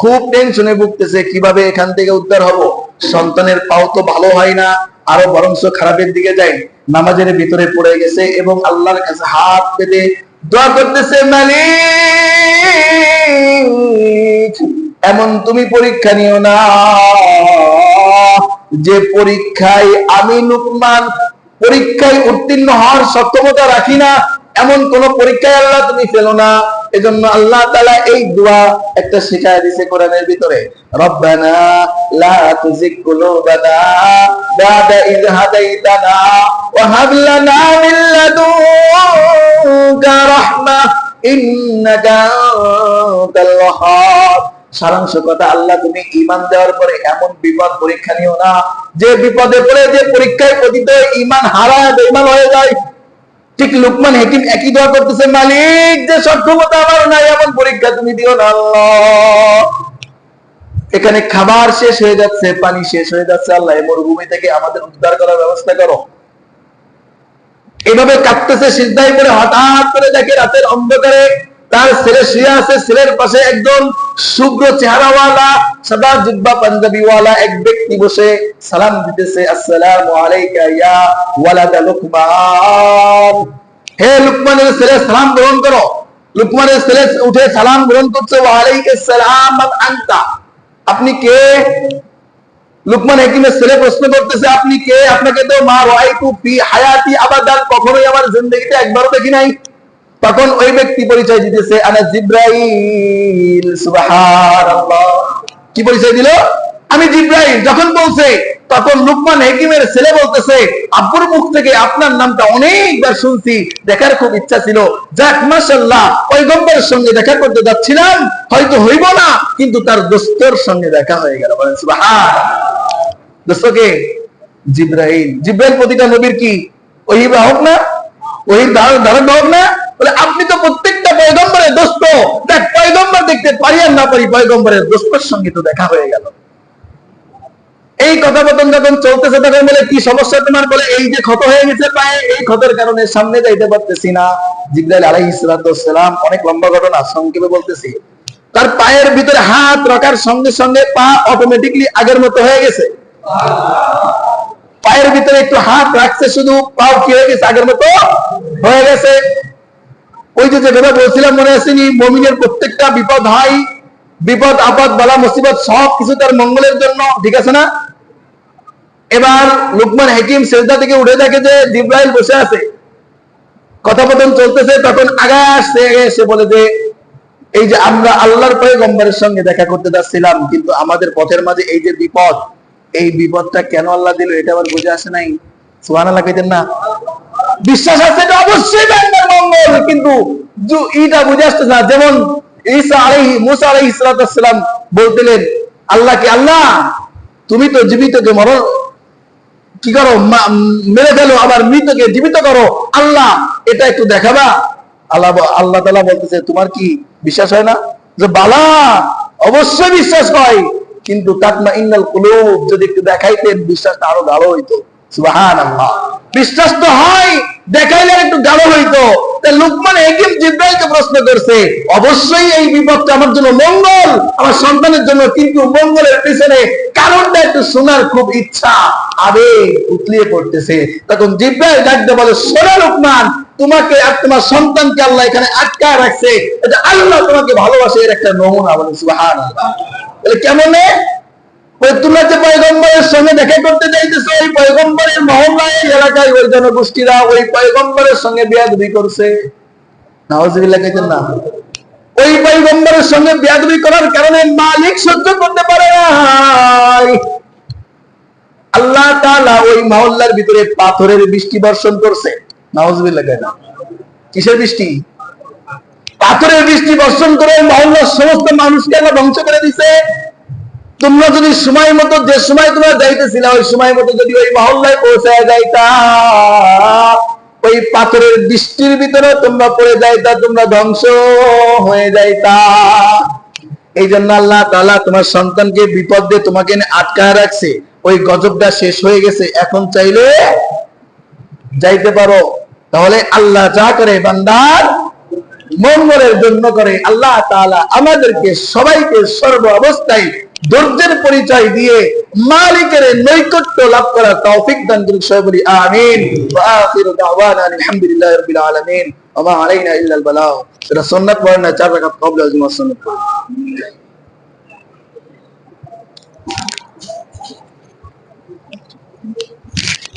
খুব টেনশনে ভুগতেছে কিভাবে এখান থেকে উদ্ধার হব। সন্তানের পাও তো ভালো হয় না, আরো বরঞ্চ খারাপের দিকে যায়। নামাজের ভিতরে পড়ে গেছে এবং আল্লাহর কাছে হাত পেতে দোয়া করতেছে, মালিক এমন তুমি পরীক্ষা নিও না যে পরীক্ষায় আমি লুকমান পরীক্ষায় উত্তীর্ণ হওয়ার সক্ষমতা রাখি না, এমন কোন পরীক্ষায় আল্লাহ তুমি ফেলো না। এজন্য আল্লাহ তাআলা এই দোয়া একটা শিখায় দিয়েছে কোরআনের ভিতরে, রব্বানা লা তুজিগ কুলুবানা বাদা ইয হাদাইতানা ওয়া হাব লানা মিন লাদুনকা রাহমাহ ইন্নাকা আনতাল ওয়াহ্হাব। সারাংশ কথা, আল্লাহ তুমি ঈমান দেওয়ার পরে এমন বিপদ পরীক্ষা নিও না যে বিপদে পড়ে যে পরীক্ষায় পতিত ঈমান হারায় বেঈমান হয়ে যায়। ঠিক লুকমান হাকিম একই দোয়া করতেছে, মালিক যে সক্ষমতা আমার নাই এমন পরীক্ষা তুমি দিও না আল্লাহ। এখানে খাবার শেষ হয়ে যাচ্ছে, পানি শেষ হয়ে যাচ্ছে, আল্লাহ এই মরুভূমি থেকে আমাদের উদ্ধার করার ব্যবস্থা করো। এভাবে কাঁদতেছে, সিজদায় পড়ে হঠাৎ করে দেখে রাতের অন্ধকারে তার ছেলে শুয়ে আছে। ছেলের পাশে একজন শুভ্র চেহারাওয়ালা, সাদা জিব্বা পাঞ্জাবিওয়ালা এক ব্যক্তি বসে সালাম দিতেছে, আসসালামু আলাইকা ইয়া ওয়ালাদা লুকমান। হে লুকমানের ছেলে, সালাম গ্রহণ করো। লুকমানের ছেলে উঠে সালাম গ্রহণ করছে, ওয়া আলাইকুস সালাম মান আনতা, আপনি কে? লুকমান হাকিমের ছেলে প্রশ্ন করতেছে, আপনি কে? আপনাকে তো মা রাআইতু ফি হায়াতি আবাদান, কখনোই আমার জিন্দেগিতে একবারও দেখি নাই। তখন ওই ব্যক্তি পরিচয় দিতেছে, আনা জিব্রাইল। সুবহানাল্লাহ, কি পরিচয় দিল? আমি জিব্রাইল। যখন বলছে, তখন লুকমান হাকিমের ছেলে বলতেছে, আব্বুর মুখ থেকে আপনার নামটা অনেকবার শুনছি, দেখার খুব ইচ্ছা ছিল। যাক মাশাআল্লাহ, পয়গম্বরের সঙ্গে দেখা করতে যাচ্ছিলাম, হয়তো হইব না, কিন্তু তার দোস্তর সঙ্গে দেখা হয়ে গেল। বলেন সুবহানাল্লাহ। দোস্তকে জিব্রাইল। জিব্রাইল প্রতিটা নবীর কি ওহী বাহক না? ওহীর ধারক বাহক না? বলে আপনি তো প্রত্যেকটা পয়গম্বরের দোস্ত। দেখ, পয়গম্বর দেখতে পারি আর না পারি, পয়গম্বরের দোস্তের সঙ্গে তো দেখা হয়ে গেল। এই কথাবার্তা যখন চলতেছে, তখন বলে, কি সমস্যা তোমার? বলে, এই যে ক্ষত হয়ে গেছে পায়ে, এই ক্ষতের কারণে সামনে যাইতে পারতেছি না। জিবরাইল আলাইহিস সালাম, অনেক লম্বা ঘটনা, সংক্ষেপে বলতেছি, তার পায়ের ভিতরে হাত রাখার সঙ্গে সঙ্গে পা অটোমেটিকলি আগের মতো হয়ে গেছে। পায়ের ভিতরে একটু হাত রাখছে, শুধু পাও কি হয়ে গেছে? আগের মতো হয়ে গেছে। ওই যে যেটা বলছিলাম, মনে আসেনি? মুমিনের প্রত্যেকটা বিপদ হয় বিপদ আপদ বালা মুসিবত সব কিছু তার মঙ্গলের জন্য, ঠিক আছে না? এবার লুকমান হাকিম সেজদা থেকে উঠে দেখে যে জিবরাইল বসে আছে, কথোপকথন চলতেছে। তখন আগায় আসছে, এসে বলে যে এই যে আমরা আল্লাহর পয়গম্বরের সঙ্গে দেখা করতে যাচ্ছিলাম, কিন্তু আমাদের পথের মাঝে এই যে বিপদ, এই বিপদটা কেন আল্লাহ দিল এটা আবার বুঝে আসে নাই। সুবহানাল্লাহ কইতেন না? বিশ্বাস আছে এটা অবশ্যই বান্দার মঙ্গল, কিন্তু এটা বুঝে আসছে না। যেমন মুসা আলাইহিস সালাম বলতেন আল্লাহকে, আল্লাহ তুমি তো জীবিতকে মরণ কি করো, মেরে ফেলো, আবার মৃতকে জীবিত করো, আল্লাহ এটা একটু দেখাবা। আল্লাহ তাআলা বলতেছে তোমার কি বিশ্বাস হয় না? যে বালা, অবশ্যই বিশ্বাস হয়, কিন্তু তাতমাইন্নাল কুলুব, যদি একটু দেখাইতেন বিশ্বাসটা আরো গাঢ় হইতো। সুবহানাল্লাহ। বিশ্বাস তো হয়, দেখাইলে একটু গাঢ় হইতো। তাই লুকমান হাকিম জিবরাইলকে প্রশ্ন করছে, অবশ্যই এই বিপদটা আমার জন্য মঙ্গল, আমার সন্তানের জন্য, কিন্তু মঙ্গলের পিছনে কারণটা একটু শোনার খুব ইচ্ছা, আবেগ উতলিয়ে পড়তেছে। তখন জিবরাইল ডাকতে বলে, শোনো লুকমান, তোমাকে আর তোমার সন্তানকে আল্লাহ এখানে আটকায় রাখছে, এটা আল্লাহ তোমাকে ভালোবাসে এর একটা নমুনা। বলে সুবহানাল্লাহ। তাহলে কেমনে? তোমরা যে পয়গম্বরের সঙ্গে দেখা করতে যাইতেছো, ওই পয়গম্বরের মহল্লায় এলাকায় ওই জনগোষ্ঠীরা ওই পয়গম্বরের সঙ্গে বেয়াদবি করছে। নাউজুবিল্লাহ কইতেন না? ওই পয়গম্বরের সঙ্গে বেয়াদবি করার কারণে মালিক সহ্য করতে পারে নাই। আল্লাহ তাআলা ওই মহল্লার ভিতরে পাথরের বৃষ্টি বর্ষণ করছে। নাউজুবিল্লাহ কইতেন না? কিসের বৃষ্টি? পাথরের বৃষ্টি বর্ষণ করে মহল্লার সমস্ত মানুষকে আল্লাহ ধ্বংস করে দিছে। তোমরা যদি সময় মতো, যে সময় তোমরা যাইতেছিল ওই সময় মতো যদি ওই মহল্লায় পৌঁছায় যাইতা, ওই পাথরের বৃষ্টির ভিতরে তোমরা পড়ে যাইতা, তোমরা ধ্বংস হয়ে যাইতা। এই জন্য আল্লাহ তাআলা তোমার সন্তানকে বিপদ দিয়ে তোমাকে আটকায় রাখছে। ওই গজবটা শেষ হয়ে গেছে, এখন চাইলে যাইতে পারো। তাহলে আল্লাহ যা করে বান্দার মঙ্গলের জন্য করে। আল্লাহ তাআলা আমাদেরকে সবাইকে সর্ব অবস্থায় ধৈর্যের পরিচয় দিয়ে মালিকের নৈকট্য লাভ করার তৌফিক দান করুন। সবাই বলি আমিন। ওয়া আখিরু দাওয়ানা আলহামদুলিল্লাহি রাব্বিল আলামিন ওয়া মা আলাইনা ইল্লাল বালাগ। এটা সুন্নাত পড়েন না, 4 রাকাত ক্বাবলা সুন্নাত পড়েন।